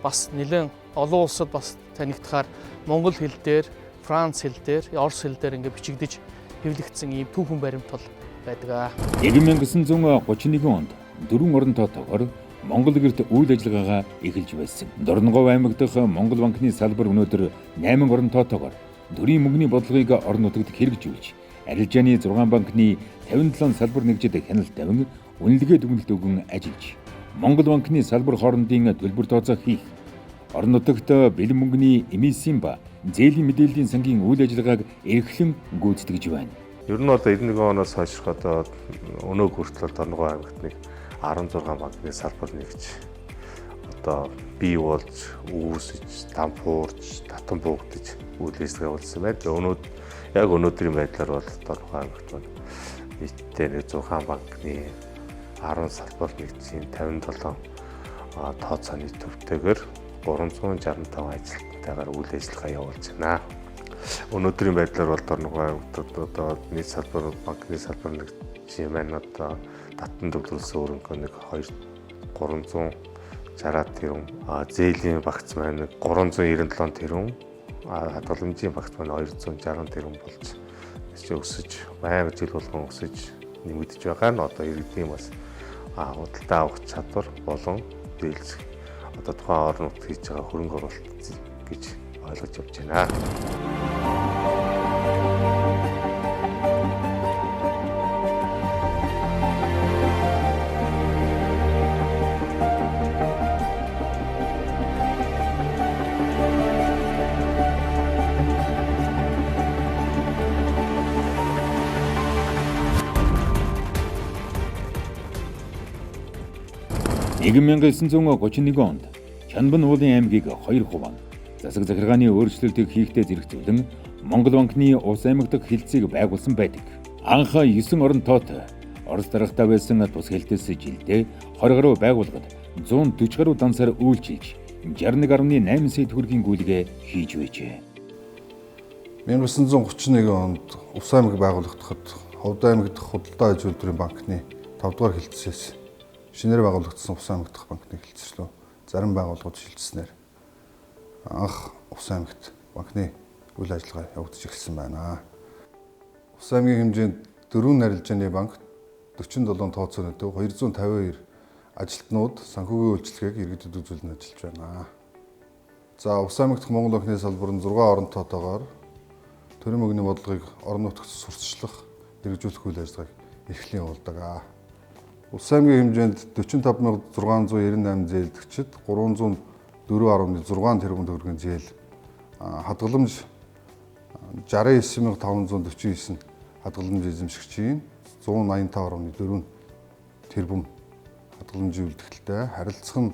бас нэлээд олон улсад бас танигдахаар монгол хэл дээр, франц хэл дээр, орос хэл дээр ингээд бичигдэж хэвлэгдсэн ийм түүхэн баримт бол байдаг. 1931 онд 4 оронтойгоор Монгол гэрт үйл ажиллагаагаа эхэлж байсан. Дорногов аймаг дахь Монгол банкны салбар өнөөдөр 8 оронтойгоор төрийн мөнгөний бодлогыг орон нутагт хэрэгжүүлж, арилжааны 6 банкны 57 салбар нэгжид хяналт тавин үнэлгээ дүгнэлт өгөн ажиллаж, Монгол банкны салбар хоорондын төлбөр тооцоо хийх, орон нутагт бэлэн мөнгөний эмиссийн ба зээлийн мэдээллийн сангийн үйл ажиллагааг эрхлэн гүйцэтгэж байна. Ер нь одоо 91 оноос хойш одоо өнөө хүртэл Дорногов аймагт нэг 16 банкны салбар нэгж одоо бий болж, үүсэж, дампуурж, татан буугдаж үйл ажиллагаа явуулсан байна. Яг өнөөдрийн байдлаар бол Дорногов аймагт нийтдээ 100 банкны 10 салбар нэгжийн 57 тооцооны төвтэйгээр 365 ажилтнтайгаар үйл ажиллагаа явуулж байна. Өнөөдрийн байдлаар бол Дорногов аймагт одоо нийт салбар банкны салбар нэгжийн маань одоо татан төвлөрсөн өрөнгө нэг 360 тэрбум, зээлийн багц маань 397 тэрбум, хадгаламжийн багц маань 260 тэрбум болж өсөж, байнга жил болгон өсөж нэмэгдэж байгаа нь одоо иргэдийн бас худалдаа авах чадвар болон дийлзэх одоо тухайн орон нутгад хийж байгаа хөрөнгө оруулалт гэж ойлгож явж байна. 1931 онд Чанбан уулын аймгийг 2 хуваан засаг захиргааны өөрчлөлтийг хийхдээ зэрэгцүүлэн Монгол банкны Ус аймаг дахь хилцээг байгуулсан байдаг. Анх 9 оронтойтой Орос даргатай байсан тус хэлтээс жилдээ 20 гаруй байгууллагад 140 гаруй дансаар үйлчилж 61.8 сая төгрөгийн гүйлгээ хийж байжээ. 1931 онд Ус аймаг байгуулагдахад Ховд аймаг дахь худалдаа аж үйлдвэрийн банкны 5 дугаар хэлтсээс шинээр байгуулагдсан Ус аймаг дахь банкны хэлтслөө зарим байгууллагууд шилжснээр анх Ус аймагт банкны үйл ажиллагаа явагдаж эхэлсэн байна. Ус аймгийн хэмжээнд 4 арилжааны банк 47 тооцоотой 252 ажилтнууд санхүүгийн үйлчилгээг иргэдэд үзүүлэн ажиллаж байна. За Ус аймаг дахь Монгол банкны салбар нь 6 оронтоотойгоор төрийн мөнгөний бодлогыг орон нутагт сурталчлах, хэрэгжүүлэх үйл ажиллагааг эрхлэн явуулдаг. Ус аймгийн хэмжээнд 45698 зээлдэгчид 304.6 тэрбум төгрөгийн зээл, хадгаламж 69549 хадгаламж эзэмшигчийн 185.4 тэрбум хадгаламжийн үлдэгдэлтэй, харилцах нь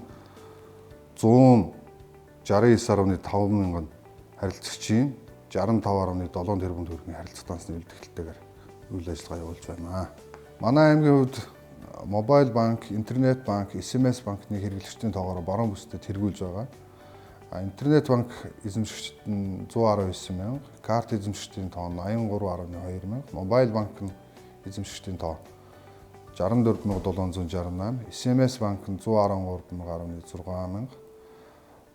169.5 мянган харилцагчийн 65.7 тэрбум төгрөгийн харилцах дансны үлдэгдэлтэйгээр үйл ажиллагаа явуулж байна. Манай аймгийн хувьд мобайл банк, интернет банк, SMS банкны хэрэглэгчдийн тоогоор баруун бүстэд тэргүүлж байгаа. Интернет банк эзэмшигчид нь 119 мянга, карт эзэмшигчдийн тоо нь 83.2 мянга, мобайл банк нь эзэмшигчдийн тоо 64768, SMS банк нь 113.6 мянга,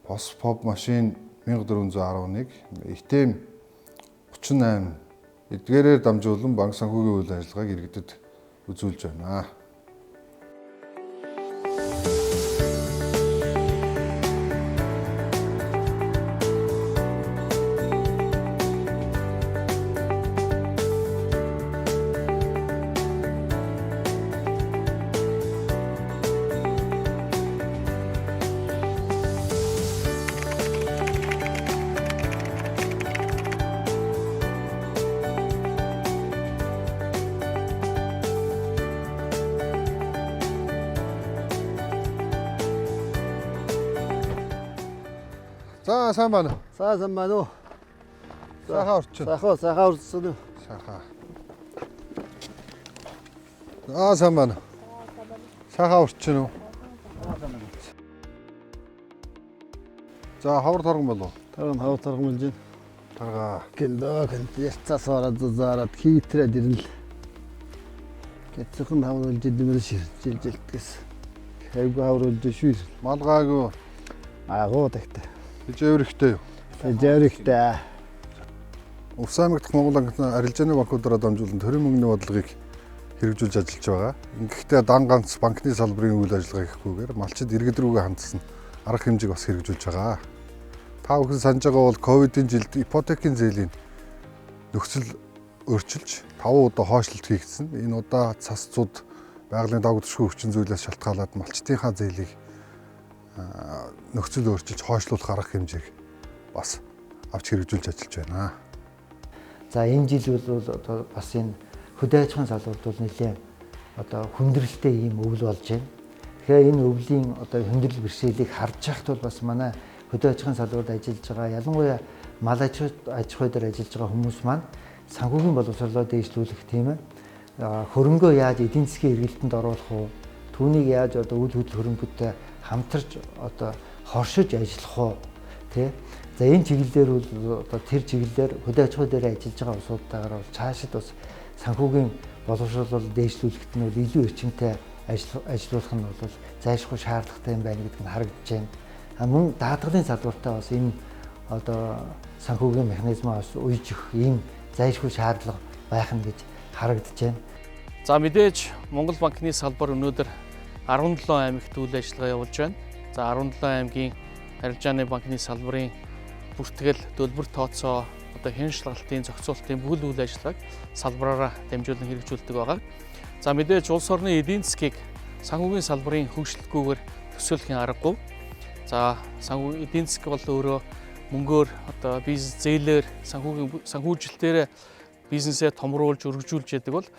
POS машин 1411, ATM 38 эдгээрээр дамжуулан банк санхүүгийн үйл ажиллагааг иргэдэд үзүүлж байна. За сайн байна уу? Сайн байна уу? Сайхан орчин. Сайхан орчин. Сайхан. Сайн байна. Сайхан орчин уу? За ховор торгон болов уу? Ховор торгон болж байна. Тарга. Гэндөө яцаас ороод заарад хийтрээд ирнэ. Гэцхэн хавар болж дэмэр ширжилжэлтгээс. Хайгуу хавар болж шүүр. Малгаагүй. Агуу тагтай. Жэврэхтэй юу? Жэврэхтэй. Ус аймаг дахь Монгол банкны арилжааны банкудаараа дамжуулан төрийн мөнгөний бодлогыг хэрэгжүүлж ажиллаж байгаа. Ингэхдээ дан ганц банкны салбарын үйл ажиллагаа гэхгүйгээр малчид иргэд рүүгээ хандсан арга хэмжээг бас хэрэгжүүлж байгаа. Та бүхэн санаж байгаа бол ковидын жилд ипотекийн зээлийн нөхцөл өөрчилж 5 удаа хойшлолт хийгдсэн. Энэ удаа цас цуд байгалийн давгдшгүй хүчин зүйлээс шалтгаалаад малчдынхаа зээлийг нөхцөл өөрчилж хойшлуулах арга хэмжээг бас авч хэрэгжүүлж ажиллаж байна. За энэ жил бол одоо бас энэ хөдөө аж ахуйн салбарт бол нэлээд одоо хүндрэлтэй ийм өвөл болж байна. Тэгэхээр энэ өвлийн одоо хүндрэл бэрхшээлийг харж байхад бол бас манай хөдөө аж ахуйн салбарт ажиллаж байгаа ялангуяа мал аж ахуй дээр ажиллаж байгаа хүмүүс маань санхүүгийн боловсролоо дээшлүүлэх тийм ээ. Хөрөнгөө яаж эдийн засгийн эргэлтэнд оруулах уу? Түүнийг яаж одоо үйл хөдлөл хөрөнгөтэй хамтарч одоо хоршиж ажиллах уу тий. За энэ чиглэлээр бол одоо тэр чиглэлээр хөдөө аж ахуй дээр ажиллаж байгаа улсуудтайгаар бол цаашид бас санхүүгийн боловсролоо дээшлүүлэхэд нь бол илүү эрчимтэй ажиллах нь бол зайлшгүй шаардлагатай юм байна гэдэг нь харагдаж байна. Мөн даатгалын салбартаа бас энэ одоо санхүүгийн механизмаас үйжих ийм зайлшгүй шаардлага байх нь гэж харагдаж байна. За мэдээж Монгол банкны салбар өнөөдөр 17 аймагт үйл ажиллагаа явуулж байна. За 17 аймгийн арилжааны банкны салбарын бүртгэл, төлбөр тооцоо, одоо хэн шалгалтын, зохицуулалтын бүхэл үйл ажиллагааг салбараараа дамжуулан хэрэгжүүлдэг байгаа. За мэдээж улс орны эдийн засгийг санхүүгийн салбарын хөгжлөлгүйгээр төсөөлөхийн аргагүй. За санхүү эдийн засаг бол өөрөө мөнгөөр одоо бизнес зээлээр санхүүжилтээр бизнесээ томруулж өргөжүүлж яадаг бол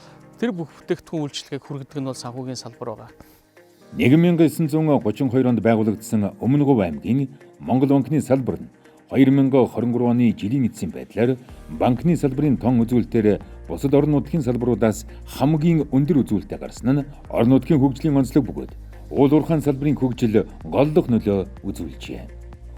тэр бүх бүтээгдэхүүн үйлчлэгийг хүргэдэг нь бол санхүүгийн салбар байгаа. 1932 онд байгуулагдсан Өмнөговь аймгийн Монгол банкны салбар нь 2023 оны жилийн эцсийн байдлаар банкны салбарын тон үзүүлэлтээр бусад орон нутгийн салбаруудаас хамгийн өндөр үзүүлэлтээ гарсан нь орон нутгийн хөгжлийн онцлог бөгөөд уул уурхайн салбарын хөгжил голлох нөлөө үзүүлжээ.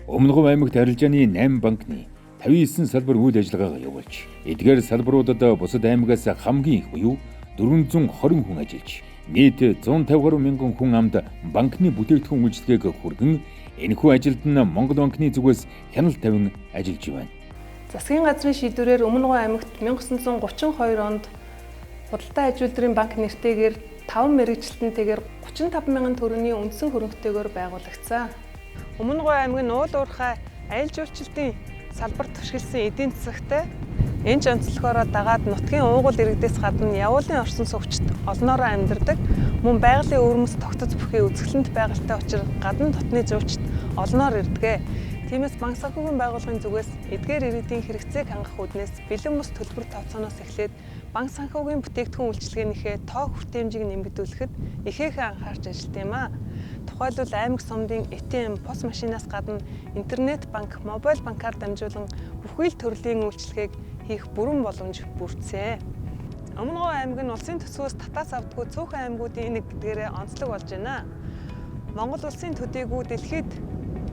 Өмнөговь аймагт арилжааны 8 банкны 59 салбар үйл ажиллагаагаа явуулж, эдгээр салбаруудад бусад аймагаас хамгийн их буюу 420 хүн ажиллаж, нийт 150 гаруй мянган хүн амд банкны бүтээгдэхүүн үйлчилгээг хүргэн энэхүү ажилд нь Монгол банкны зүгээс хяналт тавин ажиллаж байна. Засгийн газрын шийдвэрээр Өмнөговь аймагт 1932 онд Худалдаа аж үйлдвэрийн банк нэртэйгээр 5 мэргэжилтэнтэйгээр 35 мянган төгрөгийн үндсэн хөрөнгөтэйгээр байгуулагдсан. Өмнөговь аймгийн уул уурхай аялал жуулчлалын салбарт туршилсан эдийн засагтай энэ ч онцлогоороо дагаад нутгийн уугуул иргэдээс гадна явуулын орсон сувчд олноороо амьдардаг мөн байгалийн өвөрмөс тогтоц бүхий үзэсгэлэнт байгальтай учраас гадна дотны зуучид олноор ирдэг. Тиймээс банк санхүүгийн байгууллагын зүгээс эдгээр иргэдийн хэрэгцээг хангах үүднээс бэлэн бус төлбөр тооцооноос эхлээд банк санхүүгийн бүтээгдэхүүн үйлчилгээнийхээ тоо хүртээмжийг нэмэгдүүлэхэд ихээхэн анхаарч ажилладаг юм а. Тухайлбал аймаг сумдын ATM пос машинаас гадна интернет банк, мобайл банкар дамжуулан бүхий л төрлийн үйлчилгээг хийх бүрэн боломж бүрдсэн. Өмнөговь аймаг нь улсын төсвөөс татаас авдаггүй цөөхөн аймагуудын нэг гэдгээрээ онцлог болж байна. Монгол улсын төдийгүй дэлхийд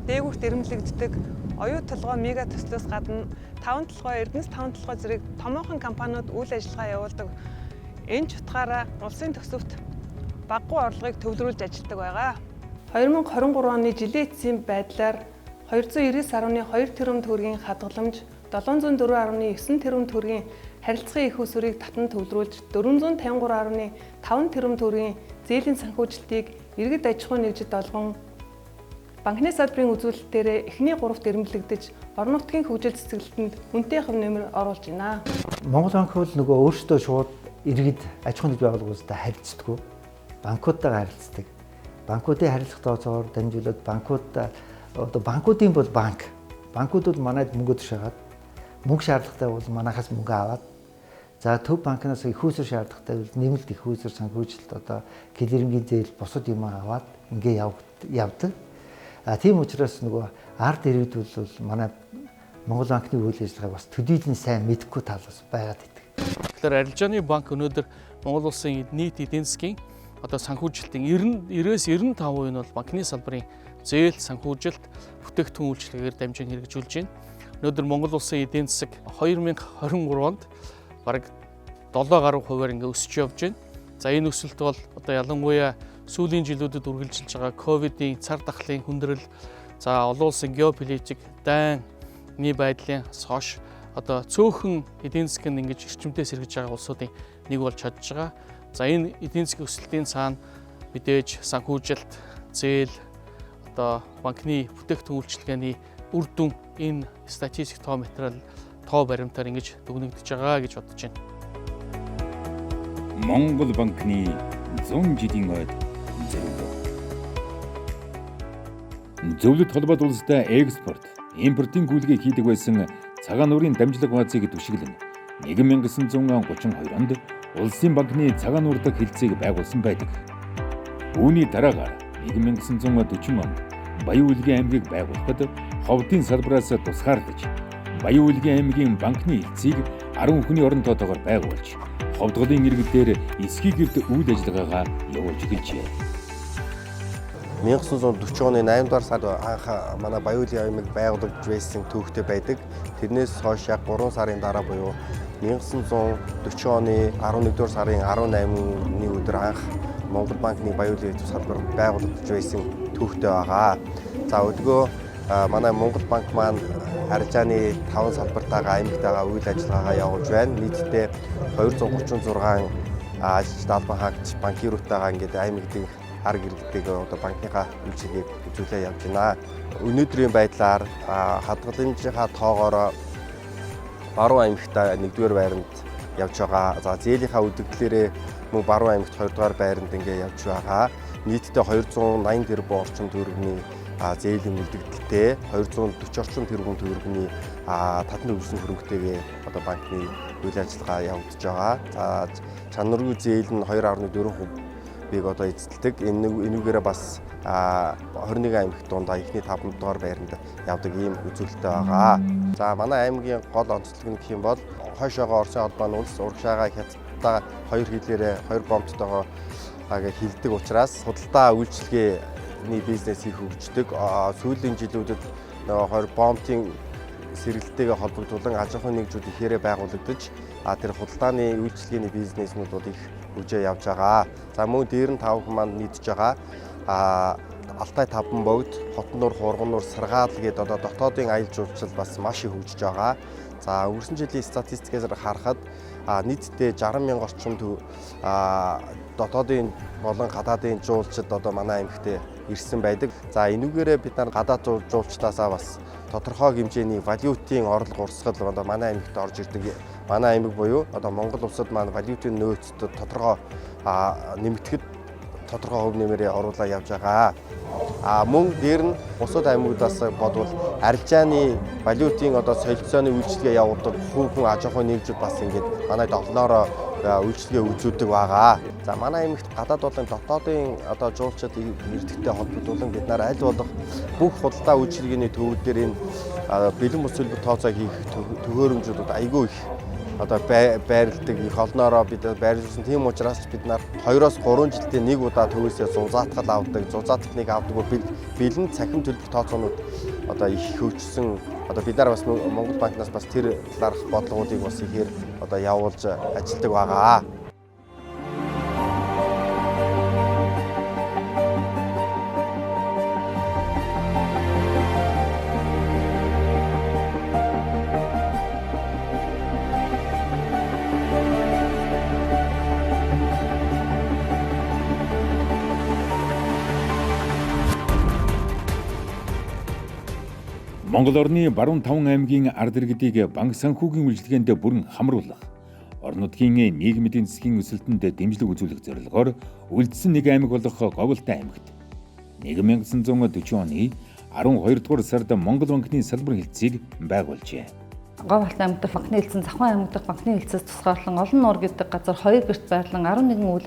дээгүүрт ирэмлэгддэг оюут толгой мега төслөөс гадна 5 толгой, Эрдэнэс 5 толгой зэрэг томоохон компаниуд үйл ажиллагаа явуулдаг. Энэ ч утгаараа улсын төсөвт багагүй орлогыг төвлөрүүлж ажилладаг байгаа. 2023 оны жилийн эцсийн байдлаар 299.2 тэрбум төгрөгийн хадгаламж, 704.9 тэрбум төгрөгийн харилцагын их усурыг татан төвлөрүүлж, 453.5 тэрбум төгрөгийн зээлийн санхүүжилтийг иргэд аж ахуйн нэгжид олгон банкны салбарын үзүүлэлтээр эхний 3-т ирэмблэгдэж, орон нутгийн хөгжил цэцэглэлтэнд үнэтэй хэв нэмэр оруулж байна. Монгол банк бол нөгөө өөрсдөө шууд иргэд аж ахуйн нэгж байгууллагуудтай харилцдаг. Банкудтайгаа харилцдаг. Банкуудын харилцах тооцоогоор дамжуулаад банкуудын бол банк. Банкуд бол манайд мөнгө төшөөд мөнгө шаардлагатай бол манайхаас мөнгө аваад за төв банкнаас их усур шаардлагатай бол нэмэлт их усур санхүүжилт клирингийн зээл бусад юм аваад ингээ явдаг. Тийм учраас нөгөө ард иргэд бол манай Монгол банкны үйл ажиллагааг бас төдийлөн сайн мэдэхгүй тал бас байгаад идэг. Тэгэхээр арилжааны банк өнөөдөр Монгол улсын нийт эдийн засгийн санхүүжилтийн 90-95% нь бол банкны салбарын зээл, санхүүжилт, бүтээгдэхүүн үйлчилгээгээр дамжин хэрэгжүүлж байна. Өнөөдөр Монгол улсын эдийн засаг 2023 онд бараг 7 гаруй хувиар ингээ өсөж явж байна. За энэ өсөлт бол ялангуяа сүүлийн жилүүдэд үргэлжилж байгаа ковидын цар тахлын хүндрэл, за олон улсын геополитик, дайнны байдлын хойш цөөхөн эдийн засаг нь ингэж эрчимтэй сэргэж байгаа улсуудын нэг болж чадж байгаа. За энэ эдийн засгийн өсөлтийн цаана мэдээж санхүүжилт, зээл, банкны бүтээгдэхүүн үйлчилгээний үр дүн энэ статистик тоо материал тоо баримтаар ингэж дүгнэгдэж байгаа гэж бодож байна. Монгол банкны 100 жилийн ойд зөвлөлт холбоот улстай экспорт, импортын гүйлгээ хийдэг байсан цагаан нуурын дамжлаг баазыг түшиглэн 1932 онд улсын банкны цагаан нуур дахь хэлтсийг байгуулсан байдаг. Үүний дараагаар 1940 онд Баян-Улгийн аймгийг байгуулахад ховдын салбараас тусгаарлаж, Баян-Улгийн аймгийн банкны хэлтсийг 10 хүний орон тоотоогоор байгуулж, ховдголын иргэдээр эсхий гэрт үйл ажиллагаагаа явуулж эхэлжээ. 1940 оны 8 дугаар сард анх манай Баян-Улгийн аймаг байгуулагдж байсан төвхтэй байдаг. Тэрнээс хойш яг 3 сарын дараа буюу 1940 оны 11 дугаар сарын 18-ны өдөр анх Монгол банкны Баян-Улгийн салбар байгуулагдж байсан төвхтэй байгаа. За өдгөө манай Монгол банк маань арилжааны 5 салбартайгаа аймагтайгаа үйл ажиллагаагаа явуулж байна. Нийтдээ 236 ажилчид албан хаагч банкируудтайгаа ингээд аймагтын арга иргэдэг банкныхаа үйлчилгээг үзүүлээ явж байна. Өнөөдрийн байдлаар хадгаламжийнхаа тоогоор Баруун аймагта 1-р байранд явж байгаа. За зээлийнхаа үдэгдлээрээ мөн Баруун аймагт 2-р байранд ингээд явж байгаа. Нийтдээ 280 тэрбум орчим төгрөгийн зээлийн үлдэгдэлтэй 240 орчим тэрбум төгрөгийн татан төвлөрсөн хөрөнгөтэйгээ банкны үйл ажиллагаа явагдаж байгаа. За чанаргүй зээл нь 2.4% одоо эзэлдэг. Энүүгээрээ бас 21 аймагт дундаа ихний 5 дугаар байранд явдаг ийм үзүүлэлттэй байгаа. За манай аймгийн гол онцлог нь гэх юм бол хойшоогоо Оросын холбооны улс урагшаага хятадтай 2 хэлээрээ 2 бомбтойгоо хилдэг учраас худалдаа үйлчилгээний бизнес их хөгждөг. Сүүлийн жилүүдэд нөгөө 2 бомбын сэргэлттэйгээ холбогдуулан аж ахуйн нэгжүүд ихээрээ байгуулагдаж тэр худалдааны үйлчилгээний бизнеснуудад их хөгжөө явж байгаа. За мөн дээр нь 5 хүн маань нийтж байгаа. Алтай Таван богд, Хотнуур, Хургануур, Саргаал гээд одоо дотоодын аялал жуулчлал бас маш их хөгжиж байгаа. За өнгөрсөн жилийн статистикээс харахад нийтдээ 60,000 орчим дотоодын болон гадаадын жуулчид одоо манай аймагт ирсэн байдаг. За энүүгээрээ бид нар гадаад жуулчлалаасаа бас тодорхой хэмжээний валютын орлого урсгал одоо манай аймагт орж ирдэг. Манай аймаг буюу одоо Монгол улсад маань валютын нөөцөд тодорхой нэмэгдэхэд тодорхой хөв нэмэрээ оруулаа явж байгаа. Мөн дээр нь бусад аймагудаас бодвол арилжааны валютын одоо солилцооны үйлчилгээ явуулдаг хүүхэн аж ахуйн нэгжүүд бас ингээд манайд олноороо үйлчилгээ үзүүлдэг байгаа. За манай аймагт гадаад болон дотоодын одоо жуулчид ирдэгтэй холбогдуулан бид нар аль болох бүх худалдаа үйлчилгээний төвүүд дээр энэ бэлэн бус төлбөр тооцоо хийх төхөөрөмжүүд айгүй их одоо байрладаг их олноороо бид байрлуулсан. Тийм учраас бид нар 2-3 жилдээ нэг удаа төвөөсөө зузаатгал авдаг. Зузаатгныг авдаг бэлэн цахим төлбөр тооцоонууд одоо их хөгжсөн. Одоо бид нар бас Монгол банкнаас бас тэр талаарх бодлогоодыг бас ихээр одоо явуулж ажилладаг байгаа. Монгол орны баруун 5 аймгийн ард иргэдийг банк санхүүгийн үйлчилгээнд бүрэн хамруулах, орон нутгийн нийгмийн эдийн засгийн өсөлтөнд дэмжлэг үзүүлэх зорилгоор үлдсэн нэг аймаг болох Говьлтай аймагт 1940 оны 12 дугаар сард Монгол банкны салбар хэлтсийг байгуулжээ. Говьлтай аймагт банкны хэлтсэн Завхан аймаг дахь банкны хэлтсээс тусгаарлан олон нуур гэдэг газар 2 гэрт байрлан 11 үйл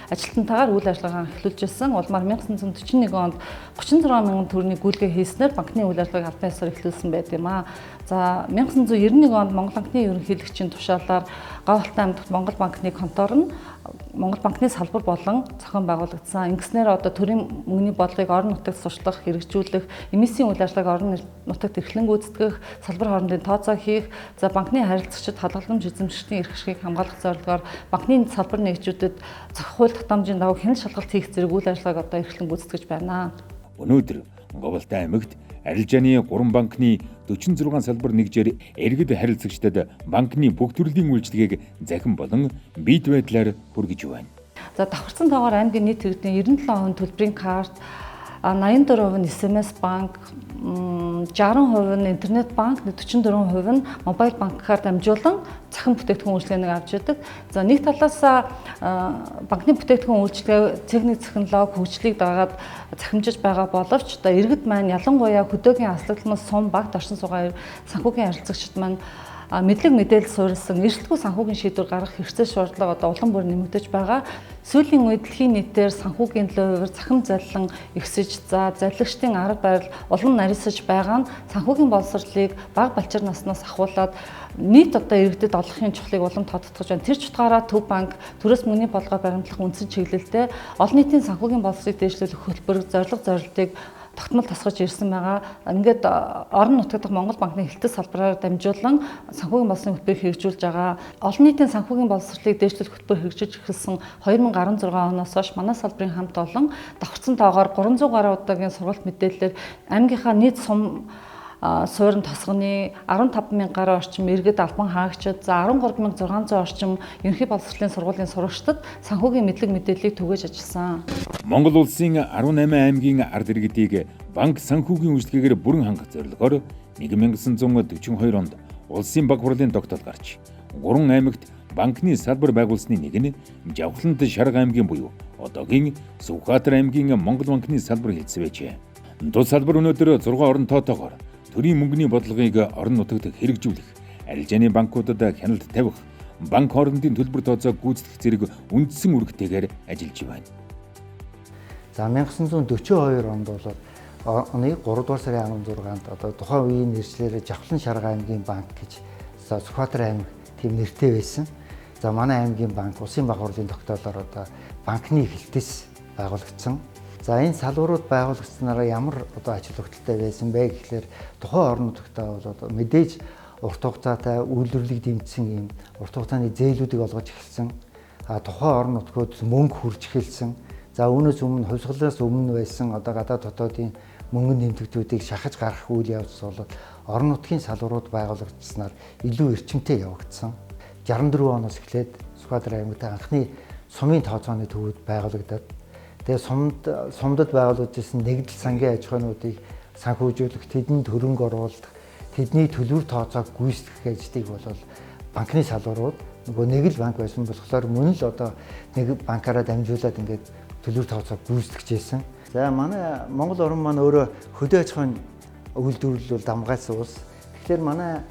ажилтнтайгаар үйл ажиллагаа эхлүүлж байсан. Улмаар 1941 онд 36 мянган төгрөгийн гүйлгээ хийснээр банкны үйл ажиллагааг албан ёсоор эхлүүлсэн байт юм аа. За 1991 онд Монгол банкны ерөнхийлөгчийн тушаалаар Говьлтай аймагт Монгол банкны контор нь Монгол банкны салбар болон зохион байгуулагдсан. Ингэснээр одоо төрийн мөнгөний бодлогыг орон нутагт сурчлах, хэрэгжүүлэх, эмисийн үйл ажиллагааг орон нутагт эрхлэн гүйцэтгэх, салбар хоорондын тооцоо хийх, за банкны харилцагчид халдлагамж эзэмшигчдийн эрх ашигыг хамгаалах зорилгоор банкны салбар нэгжүүдэд зохих хууль тогтоомжийн дагуу хяналт шалгалт хийх зэрэг үйл ажиллагааг одоо эрхлэн гүйцэтгэж байна. Өнөөдөр Говьлтай аймагт арилжааны 3 банкны 46 салбар нэгжээр иргэд харилцагчдад банкны бүх төрлийн үйлчилгээг захин болон бит байдлаар хүргэж байна. За давхарсан тоогоор аймгийн нийт иргэдийн 97% төлбөрийн карт, 84% нь SMS банк, 60% нь интернет банк, 44% нь мобайл банкаар дамжуулан захин бүтээгдэхүүн үйлчилгээнийг авч яадаг. За нэг талаас банкны бүтээгдэхүүн үйлчилгээ техник технологи хөгжлийг дагаад захимжиж байгаа боловч одоо иргэд маань ялангуяа хөдөөгийн аслаглмал сум багт оршин суугаа санхүүгийн харилцагчид маань мэдлэг мэдээлэл суурилсан эрсдэлгүй санхүүгийн шийдвэр гаргах хэрэгцээ шаардлага одоо улам бүр нэмэгдэж байгаа. Сүүлийн үед дэлхийн нийтээр санхүүгийн төлөвөөр захин заллан ихсэж, за залгигчдын арга барил улам нарийсаж байгаа нь санхүүгийн боловсролыг бага балчир наснаас ахуулаад нийт одоо иргэдэд олохын чухлыг улам тодтогч байна. Тэр чухлаараа Төв банк төрөөс мөнгөний бодлого баримтлах үндсэн чиглэлтэй олон нийтийн санхүүгийн боловсролыг дэвшлүүлэх хөтөлбөр зорилтыг тогтмол тасгаж ирсэн байгаа. Ингээд орон нутаг дахь Монгол банкны хэлтс салбараар дамжуулан санхүүгийн боловсролын хөтөлбөрийг хэрэгжүүлж байгаа. Олон нийтийн санхүүгийн боловсролыг дэвшлүүлэх хөтөлбөр хэрэгжиж эхэлсэн 2016 оноос хойш манай салбарын хамт олон давхарсан тоогоор 300 гаруй удаагийн сургалт мэдээлэлээр аймгийнхаа нийт сум суурин тосгоны 15,000 гаруй орчим иргэд албан хаагчид, за 13,600 орчим ерөнхий боловсролын сургуулийн сурагчдад санхүүгийн мэдлэг мэдээллийг түгээж ажилласан. Монгол улсын 18 аймгийн ард иргэдийг банк санхүүгийн үйлчилгээгээр бүрэн хангах зорилгоор 1942 онд улсын баг хурлын тогтоол гарч 3 аймагт банкны салбар байгуулсны нэг нь Жавхланд Шарга аймгийн буюу одоогийн Сүхбаатар аймгийн Монгол банкны салбар хэлтс байжээ. Тус салбар өнөөдөр 6 орон тоотоогоор төрийн мөнгөний бодлогыг орон нутагт хэрэгжүүлэх, арилжааны банкудад хяналт тавих, банк хоорондын төлбөр тооцоог гүйцэтгэх зэрэг үндсэн үүрэгтэйгээр ажиллаж байна. За 1942 онд бол оны 3 дугаар сарын 16-нд одоо тухайн үеийн нэршлэрээр Жавхлан Шарга аймгийн банк гэж Сүхбаатар аймаг тийм нэртэй байсан. За манай аймгийн банк улсын баг хурлын тогтоолоор одоо банкны эхлэлтэс байгуулагдсан. За энэ салбарууд байгуулагдсанараа ямар одоо ажил тогтолтой байсан бэ гэхлээр тухайн орон нутгтаа бол одоо мэдээж урт хугацаатай үйлдвэрлэлийг дэмжсэн ийм урт хугацааны зээлүүдийг олгож эхэлсэн. Тухайн орон нутгууд мөнгө хурж эхэлсэн. За үүнээс өмнө хувьсгалаас өмнө байсан одоо гадаад дотоодын мөнгөнд нэмтгдүүдийг шахаж гарах үйл явц бол орон нутгийн салбарууд байгуулагдсанаар илүү эрчимтэй явагдсан. 64 оноос эхлээд Сүхбаатар аймагт анхны сумын тооцооны төвүүд байгуулагдаад тэгээ сумдад байгуулагдсан нэгдэл сангийн аж ахуйнуудыг санхүүжүүлэх, тэдэнд хөрөнгө оруулах, тэдний төлбөр тооцоог гүйцэтгэх ажлыг бол банкны салбарууд нөгөө нэг л банк байсан болохоор мөн л одоо нэг банкаараа дамжуулаад ингээд төлбөр тооцоог гүйцэтгэж байсан. За манай Монгол орн маань өөрөө хөдөө аж ахуйн үйлдвэрлэл дамгайсан улс. Тэгэхээр манай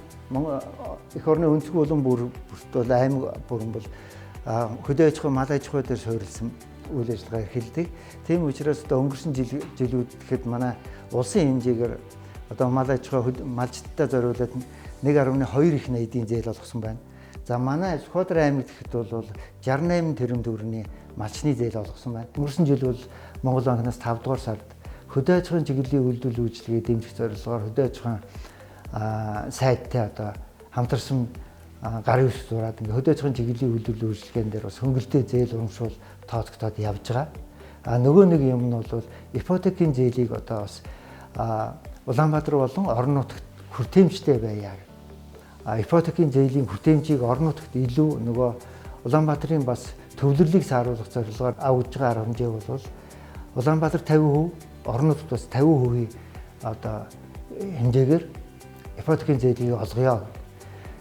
эх орны өнцөг улан бүрт бол аймаг бүрэн бол хөдөө аж ахуй, мал аж ахуй дээр суурилсан үйл ажиллагаа эрхэлдэг. Тийм учраас одоо өнгөрсөн жилүүд гэхэд манай улсын хэмжээгээр одоо мал аж ахуй малчдтай зориулаад 1.2 их найдын зээл олгосон байна. За манай Сүхбаатар аймагт гэхэд бол 68 тэрбум төгрөгийн малчны зээл олгосон байна. Өнгөрсөн жил бол Монгол банкнаас 5 дугаар сард хөдөө аж ахуйн чиглэлийн үйлдвэрлэл үйлчилгээг дэмжих зорилгоор хөдөө аж ахуйн сайттай одоо хамтарсан гарын үс зураад ингээ хөдөө аж ахуйн чиглэлийн үйлдвэрлэл үйлчилгээнд дээр бас хөнгөлтэй зээл урамшуул тооцогдоод явж байгаа. Нөгөө нэг юм нь бол ипотекийн зээлийг одоо бас Улаанбаатар болон орон нутагт хүртээмжтэй байя. Ипотекийн зээлийн хүртээмжийг орон нутагт илүү нөгөө Улаанбаатарын бас төвлөрлийг сааруулах зорилгоор авж байгаа арга хэмжээ бол Улаанбаатар 50%, орон нутагт бас 50% одоо хэмжээгээр ипотекийн зээлийг олгоё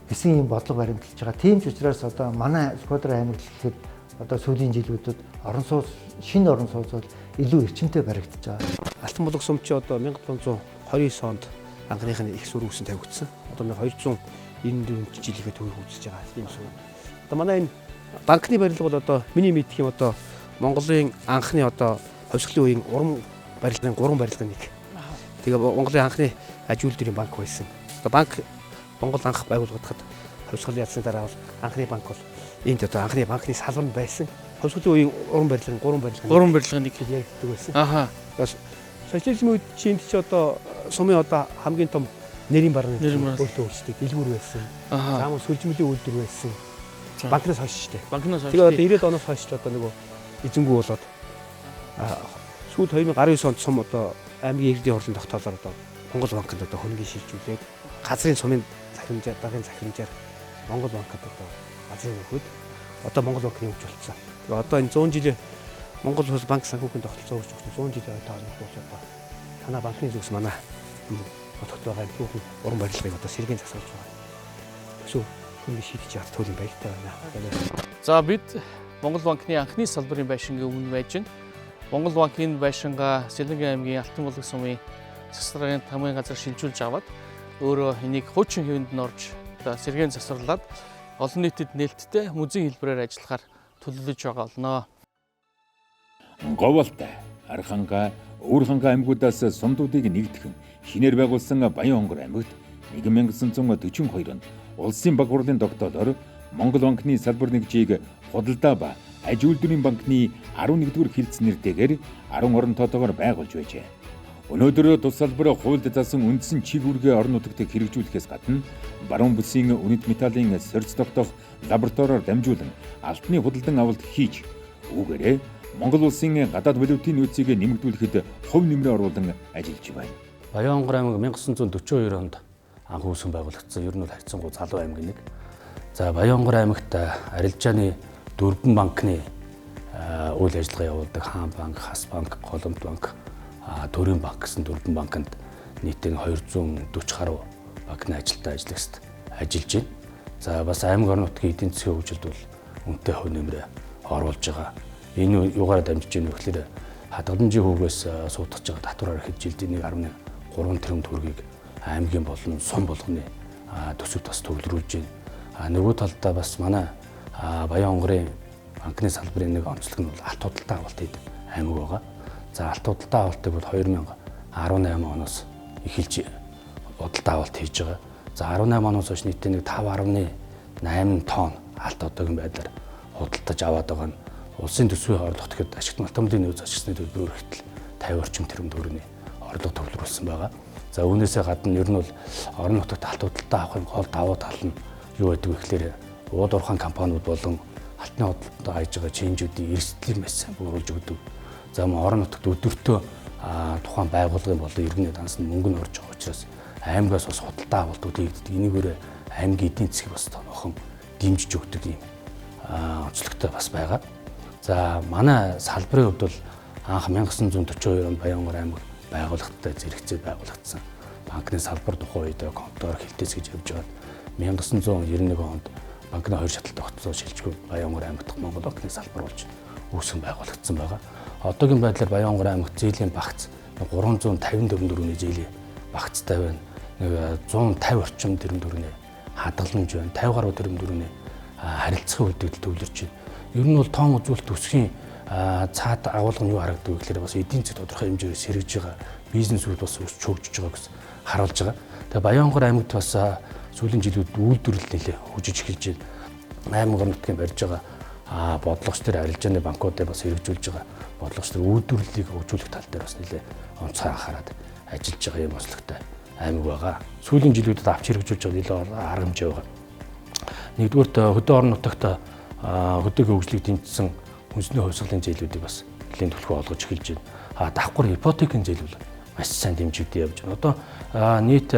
гэсэн юм бодлого баримталж байгаа. Тийм ч учраас одоо манай Сүхбаатар аймагт гэхэд одоо сүүлийн жилүүдэд шинэ орон сууц бол илүү эрчимтэй баригдаж байгаа. Алтан булга сум чи одоо 1729 онд анхных нь их сүр үүсэн тавигдсан. Одоо 294 жилийнхээ төвөөр үүсэж байгаа юм шиг. Одоо манай энэ банкны барилга бол одоо миний мэдх юм одоо Монголын анхны одоо хувьсгалын үеийн уран барилгын 3 барилгын нэг. Тэгээ Монголын анхны аж үйлдвэрийн банк байсан. Одоо банк Монгол анх байгуулагдахад хувьсгалын ясны дараа бол анхны банк бол энд одоо анхны банкны салбар нь байсан. Хувьсгалын үеийн уран барилгын 3 барилгын нэг ярьдаг байсан. Аха. Социализм үед чинь ч одоо сумын одоо хамгийн том нэрийн барны өөртөө өөрсдөг дэлгүүр байсан. Заамын сүлжмэлийн үйлдвэр байсан. Банкнаас хойш шүү дээ. Банкнаас хойш. Тэгээ одоо 90-ад оноос хойш одоо нөгөө эзэнгүү болоод сүүлд 2019 онд сум одоо аймгийн иргэдийн хурлын тогтоолоор одоо Монгол банкнд одоо хөрөнгө шилжүүлээд газрын сумын захирамжаар, багийн захирамжаар Монгол банкд одоо газрын өгөхөд одоо Монгол банкны өмч болцсон. Тэгээ одоо энэ 100 жилийн Монгол улс банк санхүүгийн тогтолцоо үүсч 100 жилийн тоололцож одоо танай банкны зүгс манай хотод байгаа хүүхэн уран барилгыг одоо сэргийн засуулж байгаа. Төсөв хөрөнгө шийдэж яах төлөв баяртай байна. За бид Монгол банкны анхны салбарын байшингийн өмнө байж байна. Монгол банкын байшингаа Сэлэнгийн аймгийн Алтан булга сумын засварын тамгын газар шилжүүлж аваад өөрөө энийг хуучин хэвэнд нь орж сэргээн засварлаад олон нийтэд нээлттэй музейн хэлбэрээр ажиллахаар төлөвлөж байгаа болно. Говьолтой, Арханга, Өөрханга аймагуудаас сумдуудыг нэгтгэн шинээр байгуулсан Баян хонгор аймагт 1942 онд улсын баг хурлын тогтоолоор Монгол банкны салбар нэгжийг худалдаа ба аж үйлдвэрийн банкны 11-р хэлтс нэртэйгээр 10 орон тоотоогоор байгуулж байжээ. Өнөөдөр тус салбар хуульд засан үндсэн чиг үүргээ орон нутагт хэрэгжүүлэхээс гадна баруун бүсийн үнэт металлын сорьц тогтоох лабораториор дамжуулан алтны худалдан авалт хийж үүгээрээ Монгол улсын гадаад валютын нөөцийг нэмэгдүүлэхэд хувь нэмрээ оруулан ажиллаж байна. Баян хонгор аймаг 1942 онд анх үүсгэн байгуулагдсан. Ер нь бол харьцангуй залуу аймаг нэг. За Баян хонгор аймагт арилжааны дөрвөн банкны үйл ажиллагаа явуулдаг Хаан банк, Хас банк, Голомт банк, Төрийн банк гэсэн дөрвөн банкнд нийтээр 240 гаруй банкны ажилтнаа ажиллагчид ажиллаж байна. За бас аймаг орон нутгийн эдийн засгийн хөгжилд бол үнэтэй хувь нэмрээ оруулж байгаа. Энэ юугаар дамжиж байна вэ гэхээр хадгаламжийн хүүгээс суудаж байгаа татвараар хэд жилдээ 1.3 тэрбум төгрөгийг аймгийн болон сум болгоны төсөвт бас төвлөрүүлж байна. Нөгөө талдаа бас манай Баян хонгорын банкны салбарын нэг онцлог нь бол алт худалдан авалт хийдэг аймаг байгаа. За алт худалдаа авалтыг бол 2018 оноос эхэлж худалдаа авалт хийж байгаа. За 18 оноос хойш нийтдээ нэг 5.8 тонн алт одоогийн байдлаар худалдаж аваад байгаа нь улсын төсвийн орлого тэгэхэд ашигт малтмалын нөөц ашигсны төлбөр хүртэл 50 орчим тэрбум төгрөгийн орлого төвлөрүүлсэн байгаа. За үүнээсээ гадна ер нь бол орон нутагт алт худалдаа авахын гол давуу тал нь юу байдаг вэ гэхээр ууд уурхайн компаниуд болон алтны худалдаа хийж байгаа чинжүүдийн эрсдлийг маш сайн бууруулж өгдөг. За мөн орон нутагт өдөртөө тухайн байгууллагын болон иргэний данс нь мөнгө нь орж байгаа учраас аймагаас бас худалдаа авалтууд хийгддэг. Энийгээр аймгийн эдийн засгийг бас тоохон дэмжиж өгдөг юм онцлогтой бас байгаа. За манай салбарын хувьд бол анх 1942 онд Баянгор аймаг байгууллагатай зэрэгцээд байгуулагдсан. Банкны салбар тухайн үед контор хилтэс гэж явж байгаад 1991 онд банкны 2 шаталтай хотцоо шилжгүй Баянгор аймаг дахь Монгол банкны салбар болж үүсгэн байгуулагдсан байгаа. Одоогийн байдлаар Баянгор аймагт зээлийн багц 354 төгрөгийн зээлийн багцтай байна. Нэг 150 орчим тэрбум төгрөгийн хадгаламж байна. 50 гаруй тэрбум төгрөгийн харилцагын үлдэгдэл төвлөрч байна. Ер нь бол тоон үзүүлэлт төсгийн цаад агуулга нь юу харагддаг вэ гэхээр бас эдийн засаг тодорхой хэмжээгээр сэргэж байгаа, бизнесүүд бас өсч хөгжиж байгааг бас харуулж байгаа. Тэгээ Баянгор аймагт бас сүүлийн жилүүд үйлдвэрлэл нэлээ хөгжиж эхэлж байна. Аймаг нутгийн барьж байгаа бодлогч төр арилжааны банкуудыг бас хэрэгжүүлж байгаа бодлогч төр үйлдвэрлэлийг хөгжүүлэх тал дээр бас нэлээ онцгой анхаарал ажиллаж байгаа юм онцлогтой аймаг байгаа. Сүүлийн жилүүдэд авч хэрэгжүүлж байгаа нэлээ арга хэмжээ байгаа. Нэгдүгээр хөдөө орон нутагт хөдөөгийн хөгжлийг дэмжсэн хүнсний хувьсгалын зээлүүдийг бас нэлийн төлхөө олгож эхэлж байна. Давхар ипотекийн зээл бол маш сайн дэмжигдээ явж байна. Одоо нийт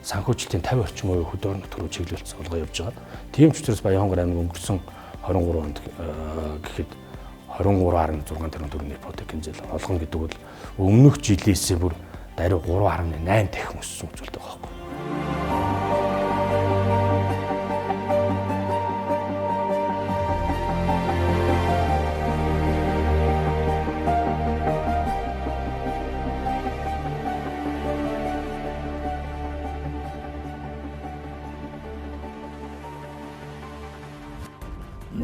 санхүүжилтийн 50 орчим хувь хөдөө орон нутг руу чиглүүлэлт суулгаа явж байгаа. Тийм ч учраас Баянгор аймаг өнгөрсөн 23 онд гэхэд 23.6 тэрбум төгрөгийн ипотекийн зээл олгоно гэдэг бол өмнөх жилээсээ бүр даруй 3.8 дахин өссөн үзүүлэлт байгаа байхгүй.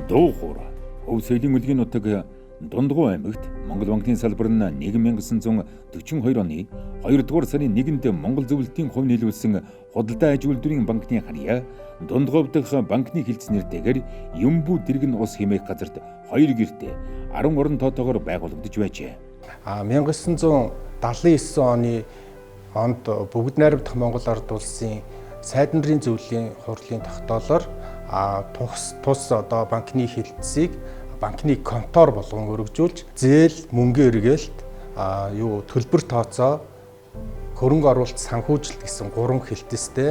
Дуугуур Өв соёлын үлгийн нутаг Дундгуй аймагт Монгол банкны салбар нь 1942 оны 2 дугаар сарын 1-нд Монгол зөвлөлтийн хувь нийлүүлсэн худалдаа аж үйлдвэрийн банкны харьяа Дундгуй дахь банкны хэлц нэртэйгээр Юмбу дэргэн ус хэмээх газарт 2 гэртээ 10 орон тоотоогоор байгуулагдаж байжээ. 1979 оны онд Бүгд найрамдах Монгол Ард улсын сайд нарын зөвлөлийн хурлын тогтоолоор тус одоо банкны хэлтсийг банкны контор болгон өргөжүүлж зээл мөнгө эргэлт төлбөр тооцоо хөрөнгө оруулалт санхүүжилт гэсэн 3 хэлтстэй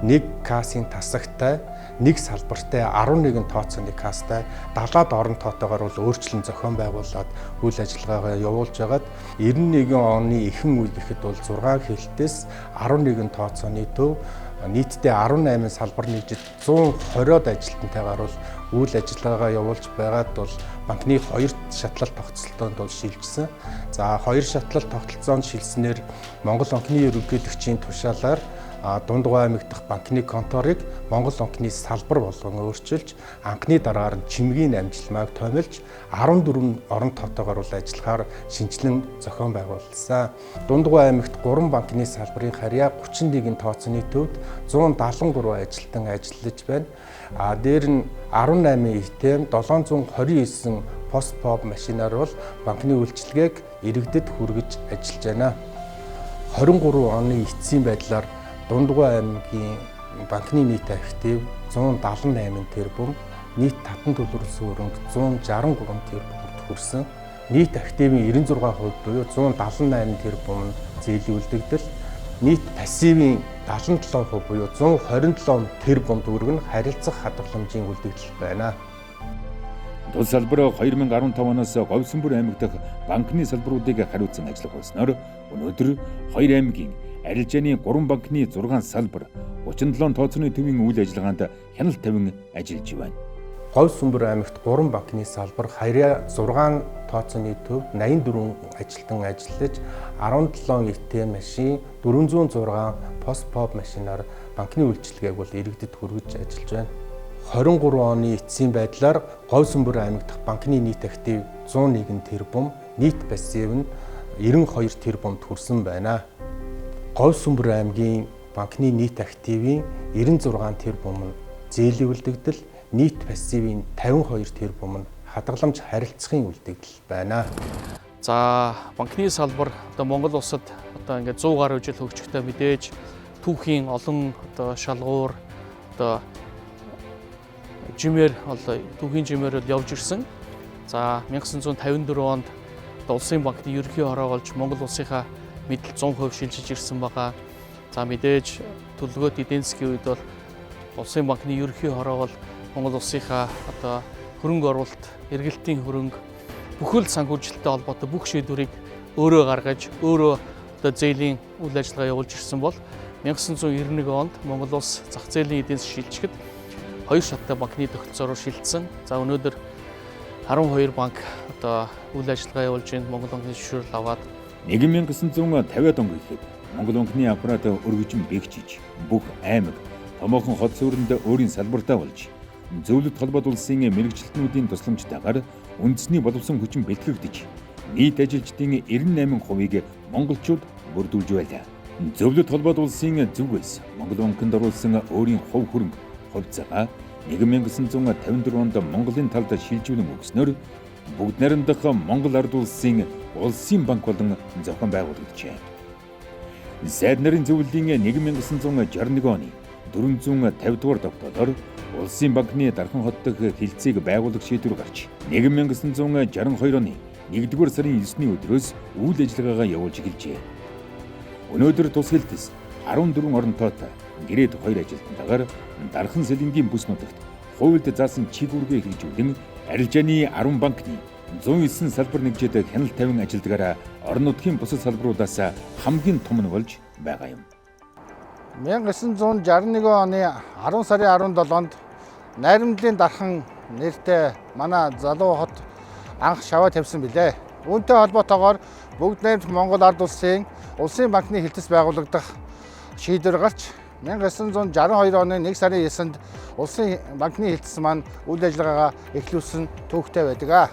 1 кассын тасагтай 1 салбартай 11 тооцооны касстай 70-аад орон тоотоогоор бол өөрчлөн зохион байгуулад үйл ажиллагаагаа явуулж байгаад 91 оны эхэн үе гэхэд бол 6 хэлтээс 11 тооцооны төв нийтдээ 18 салбар нэгжид 120-од ажилтнтайгаар бол үйл ажиллагаагаа явуулж байгаад бол банкны 2 шатлал тогтцолтоонд бол шилжсэн. За 2 шатлал тогтолцоонд шилжснээр Монгол банкны ерөнхийлөгчийн тушаалаар Дундгуй аймаг дахь банкны конторыг Монгол банкны салбар болгон өөрчилж анхны дараагаар нь чимгийн амжилмааг томилж 14 орон тоотоогоор бол ажиллахаар шинжилэн зохион байгуулсан. Дундгуй аймагт 3 банкны салбарын харьяа 31 тооцооны төвд 173 ажилтан ажиллаж байна. Дээр нь 18 ATM 729 пост поб машинаар бол банкны үйлчилгээг иргэдэд хүргэж ажиллаж байна. 23 оны эцсийн байдлаар Дундгуй аймгийн банкны нийт актив 178 тэрбум, нийт татан төлөвлөсөн хөрөнгө 163 тэрбумд хүрсэн. Нийт активын 96% буюу 178 тэрбум зээлийн үлдэгдэл, нийт пассивын 77% буюу 127 тэрбум төгрөг нь харилцах хадгаламжийн үлдэгдэл байна. Тус салбар 2015 оноос Говьсөнбөр аймаг дахь банкны салбаруудыг хариуцсан ажиллах болсноор өнөөдөр 2 аймгийн арилжааны 3 банкны 6 салбар 37 тооцооны төвийн үйл ажиллагаанд хяналт тавин ажиллаж байна. Говьсөнбөр аймагт 3 банкны салбар харьяа 6 тооцооны төв 84 ажилтан ажиллаж 17 ATM машин 406 пост поб машинаар банкны үйлчилгээг бол иргэдэд хүргэж ажиллаж байна. 23 оны эцсийн байдлаар Говьсөнбөр аймаг дахь банкны нийт актив 101 тэрбум, нийт пассив нь 92 тэрбумд хүрсэн байна. Говь Сүмбэр аймгийн банкны нийт активын 96 тэрбум нь зээлийн үлдэгдэл, нийт пассивын 52 тэрбум нь хадгаламж харилцахын үлдэгдэл байна. За банкны салбар одоо Монгол улсад одоо ингээд 100 гаруй жил хөгжихдээ мэдээж түүхийн олон одоо шалгуур одоо жимээр одоо түүхийн жимээр явж ирсэн. За 1954 онд улсын банкны ерөнхий хороо болж Монгол улсынхаа мэдл 100% шилжиж ирсэн байгаа. За мэдээж төлөвлөгөөт эдийн засгийн үед бол улсын банкны ерөнхий хороо бол Монгол улсынхаа одоо хөрөнгө оруулалт, эргэлтийн хөрөнгө бүхэл санхүүжилттэй холбоотой бүх шийдвэрийг өөрөө гаргаж, өөрөө одоо зээлийн үйл ажиллагаа явуулж ирсэн бол 1991 онд Монгол улс зах зээлийн эдийн засаг шилжихэд 2 шаттай банкны тогтолцоороор шилжсэн. За өнөөдөр 12 банк одоо үйл ажиллагаа явуулж байна. Монгол банкны зөвшөөрөл аваад 1950-ад он гэхэд Монгол банкны аппарат өргөжин бэхжиж бүх аймаг, томоохон хот суурьнд өөрийн салбартаа болж зөвлөлт холбоот улсын мэрэгчлэтнүүдийн тусламжтайгаар үндэсний боловсон хүчин бэлтгэгдэж нийт ажилчдын 98%-ийг монголчууд бүрдүүлж байлаа. Зөвлөлт холбоот улсын зүгээс Монгол банкнд оруулсан өөрийн хувь хөрөнгө, хувь цагаа 1954 онд Монголын талд шилжүүлэн өгснөөр бүгд найрамдах Монгол ард улсын улсын банк болон зохион байгуулагджээ. Сайд нарын зөвлөлийн 1961 оны 450 дугаар тогтоолоор улсын банкны Дархан хот дахь хилцээг байгуулах шийдвэр гарч 1962 оны 1-р сарын 9-ний өдрөөс үйл ажиллагаагаа явуулж эхэлжээ. Өнөөдөр тус хилтэс 14 оронтойтой гэрээд 2 ажилтнаагаар Дархан сэлэнгийн бүс нутагт хувьд заасан чиг үргээ хэрэгжүүлэн арилжааны 10 банкны 109 салбар нэгжид хяналт тавин ажилдгаараа орон нутгийн бусад салбаруудаас хамгийн том нь болж байгаа юм. 1961 оны 10 сарын 17-нд Найрамдлын Дархан нэртэй манай залуу хот анх шаваа тавьсан билээ. Үүнтэй холбоотойгоор бүгд найрамдах Монгол ард улсын банкны хилтэс байгуулагдах шийдвэр гарч 1962 оны 1 сарын 9-нд улсын банкны хилтэс маань үйл ажиллагаагаа эхлүүлсэн төвхтэй байдаг.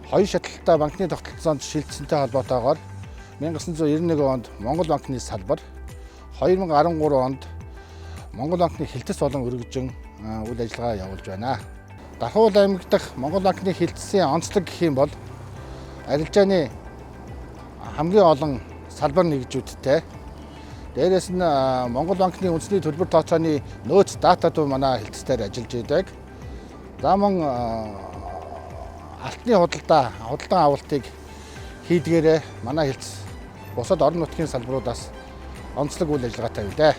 Хоёр шаталттай банкны тогтолцоонд шилжсэнтэй холбоотойгоор 1991 онд Монгол банкны салбар, 2013 онд Монгол банкны хилтэс болон өргөжин үйл ажиллагаа явуулж байна. Дархан аймаг дахь Монгол банкны хилтэсийн онцлог гэх юм бол арилжааны хамгийн олон салбар нэгжүүдтэй. Дээрээс нь Монгол банкны үндэсний төлбөр тооцооны нөөц датадуу манай хилтэсээр ажиллаж байдаг. За мөн алтны худалдан авалтыг хийдгээрээ манай хилтэс бусад орон нутгийн салбаруудаас онцлог үйл ажиллагаатай байлаа.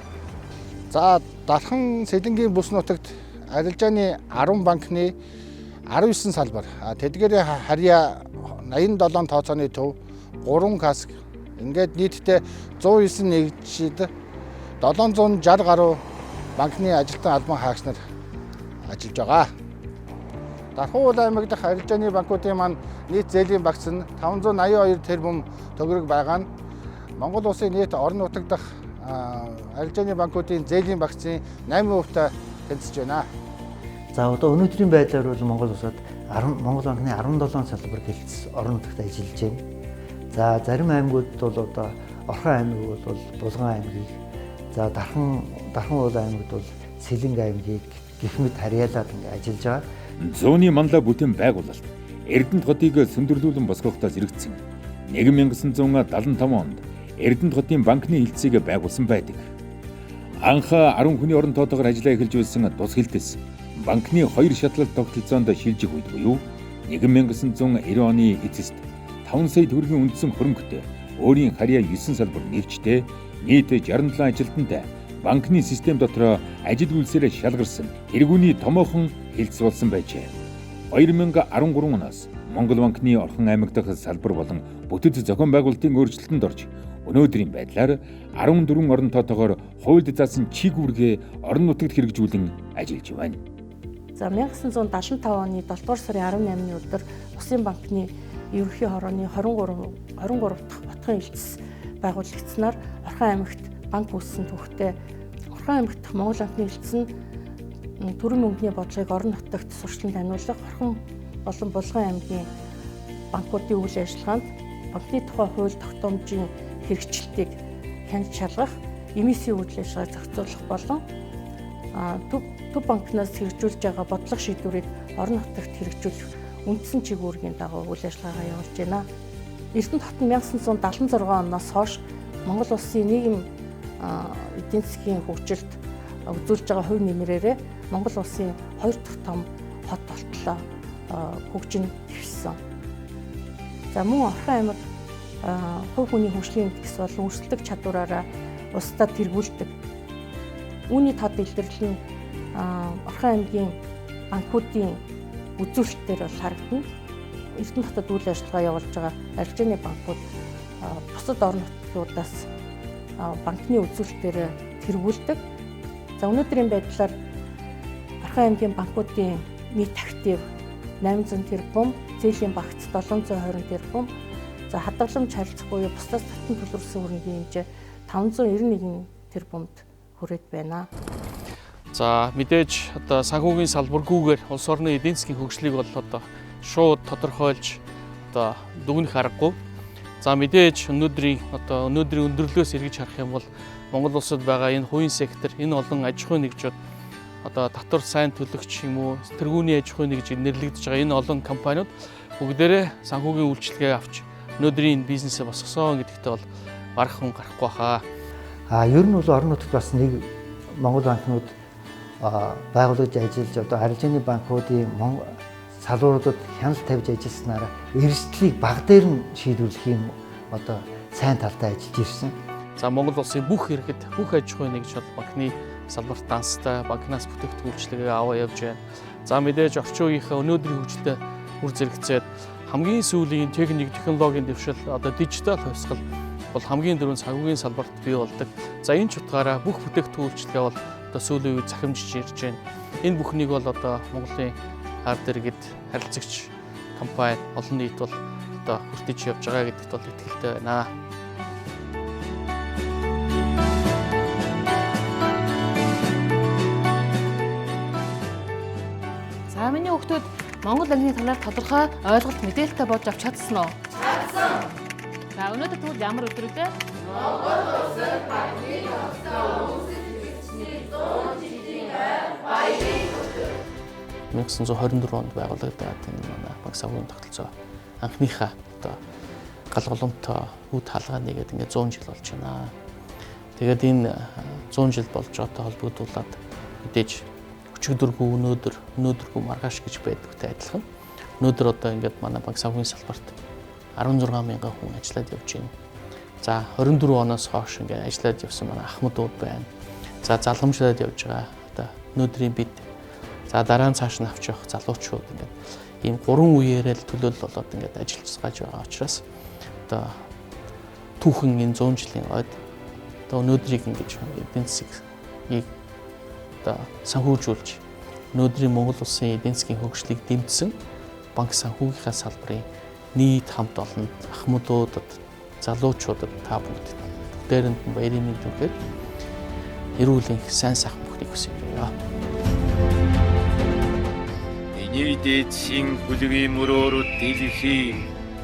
За Дархан сэлэнгийн бүс нутагт арилжааны 10 банкны 19 салбар, тэдгээрээ харьяа 87 тооцооны төв, 3 каск, ингээд нийтдээ 109 нэгжид 760 гаруй банкны ажилтан албан хаагч нар ажиллаж байгаа. Дархан аймаг дахь арилжааны банкуудын маань нийт зээлийн багц нь 582 тэрбум төгрөг байгаа нь Монгол улсын нийт орон нутаг дахь арилжааны банкуудын зээлийн багцын 8%-тай тэнцэж байна. За одоо өнөөдрийн байдлаар бол Монгол улсад Монгол банкны 17 салбар хилтэс орон нутагт ажиллаж байна. За зарим аймагуд бол одоо Орхон аймаг бол Булган аймгийг, за Дархан аймагт бол Сэлэнг аймгийг гэх мэт харьяалаад ажиллаж байгаа. Зууны манлай бүтээн байгуулалт Эрдэнэт хотыг сөндөрлүүлэн босгохдоос эргэцсэн 1975 онд Эрдэнэт хотын банкны хилцээг байгуулсан байдаг. Анх 10 хүний орон тоотойгоор ажиллаа эхэлж байсан тус хилтэс банкны 2 шатлалт тогтолцоонд шилжих үед буюу 1990 оны эцэст 5 сая төгрөгийн үндсэн хөрөнгөтэй өөрийн харьяа 9 салбар нэгжтэй нийт 67 ажилтнтай банкны систем дотор ажил үйлсээр шалгарсан тэргүүний томоохон хилтэс болсон байжээ. 2013 оноос Монгол банкны Орхон аймаг дахь салбар болон бүтэц зохион байгуулалтын өөрчлөлтөнд орж өнөөдрийн байдлаар 14 орон тоотойгоор хувьд заасан чиг үүргээ орон нутагт хэрэгжүүлэн ажиллаж байна. За 1975 оны 7 дугаар сарын 18-ны өдөр Улсын банкны ерөнхий хорооны 23 дахь ботхон хилтэс байгуулагдсанаар Орхон аймагт банк үүссэн түүхтэй. Орхон аймагт Монгол банкны хилтэс нь төрийн мөнгөний бодлогыг орон нутагт сурчлан таниулах, Орхон болон Булган аймгийн банкуудын үйл ажиллагаанд банкны тухай хууль тогтоомжийн хэрэгжилтийг хяналж шалгах, эмээсийн үйл ажиллагааг зохицуулах болон төв банкнаас хэрэгжүүлж байгаа бодлого шийдвэрийг орон нутагт хэрэгжүүлэх үндсэн чиглэлийн дагуу үйл ажиллагаагаа явуулж байна. Эрдэнэт хотод 1976 оноос хойш Монгол улсын нийгэм эдийн засгийн хөгжилд үзүүлж байгаа хувь нэмрээрээ Монгол улсын 2 дахь том хот болтлоо хөгжин дэвшсэн. За мөн Орхон аймаг хувь хүний хөгжлийн индекс болон өрсөлдөх чадвараараа улсдаа тэргүүлдэг. Үүний тод илэрлэл нь Орхон аймгийн банкуудын үзүүлэлтээр бол харагдана. Эрдэнэт хотод үйл ажиллагаа явуулж байгаа арилжааны банкуд бусад орон нутгуудаас банкны үзүүлэлтээр тэргүүлдэг. За өнөөдрийн байдлаар Орхон аймгийн банкуудын нийт актив 800 тэрбум, зээлийн багц 720 тэрбум, за хадгаламж харилцах буюу бусдаас татан төлөвлөсөн хөрөнгөний хэмжээ 591 тэрбумд хүрээд байна. За мэдээж одоо санхүүгийн салбаргүйгээр улс орны эдийн засгийн хөгжлийг бол одоо шууд тодорхойлж одоо дүгнэх аргагүй. За мэдээж өнөөдрийн өндөрлөөс эргэж харах юм бол Монгол улсад байгаа энэ хувийн сектор, энэ олон аж ахуйн нэгжүүд одоо татвар сайн төлөгч юм уу, тэргүүний аж ахуйн нэгж нэрлэгдэж байгаа энэ олон компаниуд бүгдээрээ санхүүгийн үйлчилгээ авч өнөөдрийн бизнесээ босгосон гэдэгтээ бол барах хүн гарахгүй хаа. Ер нь бол орон нутагт бас нэг Монгол банкнууд байгуулагдж ажиллаж одоо арилжааны банкуудын салбаруудад хяналт тавьж ажилласнараа эрсдлийг баг дээр нь шийдвэрлэх юм одоо сайн талтай ажиллаж ирсэн. За Монгол улсын бүх иргэд, бүх аж ахуйн нэгж бол банкны салбарт данстай, банкнаас бүтээгдэхүүн үйлчилгээ аваа явж байна. За мэдээж орчин үеийнхээ өнөөдрийн хөгжилтэй үр зэрэгцээд хамгийн сүүлийн техник, технологийн дэвшил, одоо дижитал хувьсгал бол хамгийн дөрөв санхүүгийн салбарт бий болдог. За энэ ч утгаараа бүх бүтээгдэхүүн үйлчилгээ бол одоо сүүлийн үед захимжиж ирж байна. Энэ бүхнийг бол одоо Монголын ард иргэд, харилцагч компани, олон нийт бол одоо хүртэж явж байгаа гэдэгт бол итгэлтэй байна. За миний хүүхдүүд Монгол ангийн талаар тодорхой ойлголт мэдээлэлтэй болж авч чадсан уу? Чадсан. За өнөөдөр тэгвэл ямар өдөр вэ? Монгол улсын банкны тогтоом үүсгэжний 100 жилийн баярын өдөр. 1924 онд байгуулагдаад энэ манай банк санхүүгийн тогтолцоо анхныхаа одоо гал голомтой үд хаалгааны гэдэг ингээд 100 жил болж байна. Тэгээд энэ 100 жил болж байгаатай холбогдуулаад мэдээж өчигдөргүй өнөөдөргүй маргааш гэж байдагтай адилхан. Өнөөдөр одоо ингээд манай банк санхүүгийн салбарт 16 мянган хүн ажиллаад явж байна. За 24 оноос хойш ингээд ажиллаад явсан манай ахмадууд байна. За залгамжлаад явж байгаа одоо өнөөдрийн бид за дараа нь цааш нь авч явах залуучууд ингээд ийм 3 үеэрээ л төлөөлөл болоод ингээд ажиллаж байгаа учраас одоо түүхэн энэ 100 жилийн ойд одоо өнөөдрийг ингэж эдийн засгийг одоо санхүүжүүлж өнөөдрийн Монгол улсын эдийн засгийн хөгжлийг дэмжсэн банк санхүүгийнхаа салбарын нийт хамт олон ахмадуудад, залуучуудад та бүгдээрэнд баярын мэнд хүргэж эрүүл энх сайн сайхан бүхнийг хүсье. Миний дээдсийн хүлгийн мөрөөр дэлхий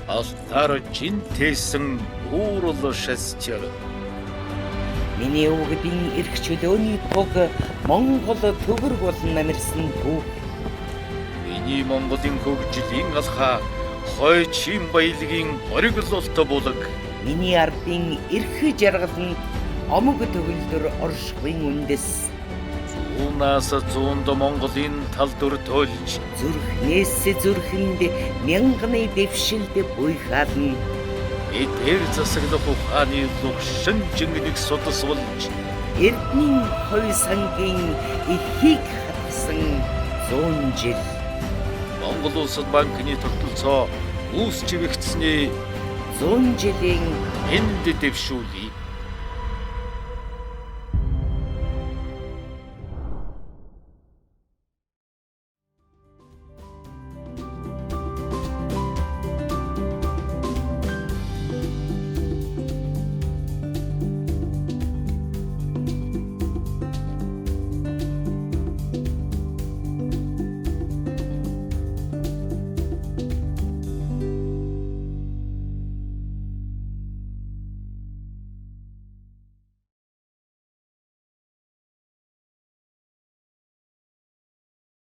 алтаар жинтэйсэн уурал шасчаар. Миний өвгдийн эрх чөлөөний туг Монгол төгөрг болон намирсан төв. Миний Монголын хөгжлийн алхаа хой чин баялагын ориглолтой булаг. Миний ардын эрх жаргаланд омог төгөлдөр оршихын үндэс. Зуунаас зуунд Монголын тал дүр төлж зүрхнээс зүрхэнд мянганы дэвшилд буйхаална. Эдгээр засаглах ухааны лугшин жингнийг судалсуулж Эрдэнийн хувь сангийн эхийг хатсан 100 жил. Монгол улсад банкны тогтолцоо үүс чивэгдсэний 100 жилийн энд дэвшүүлье.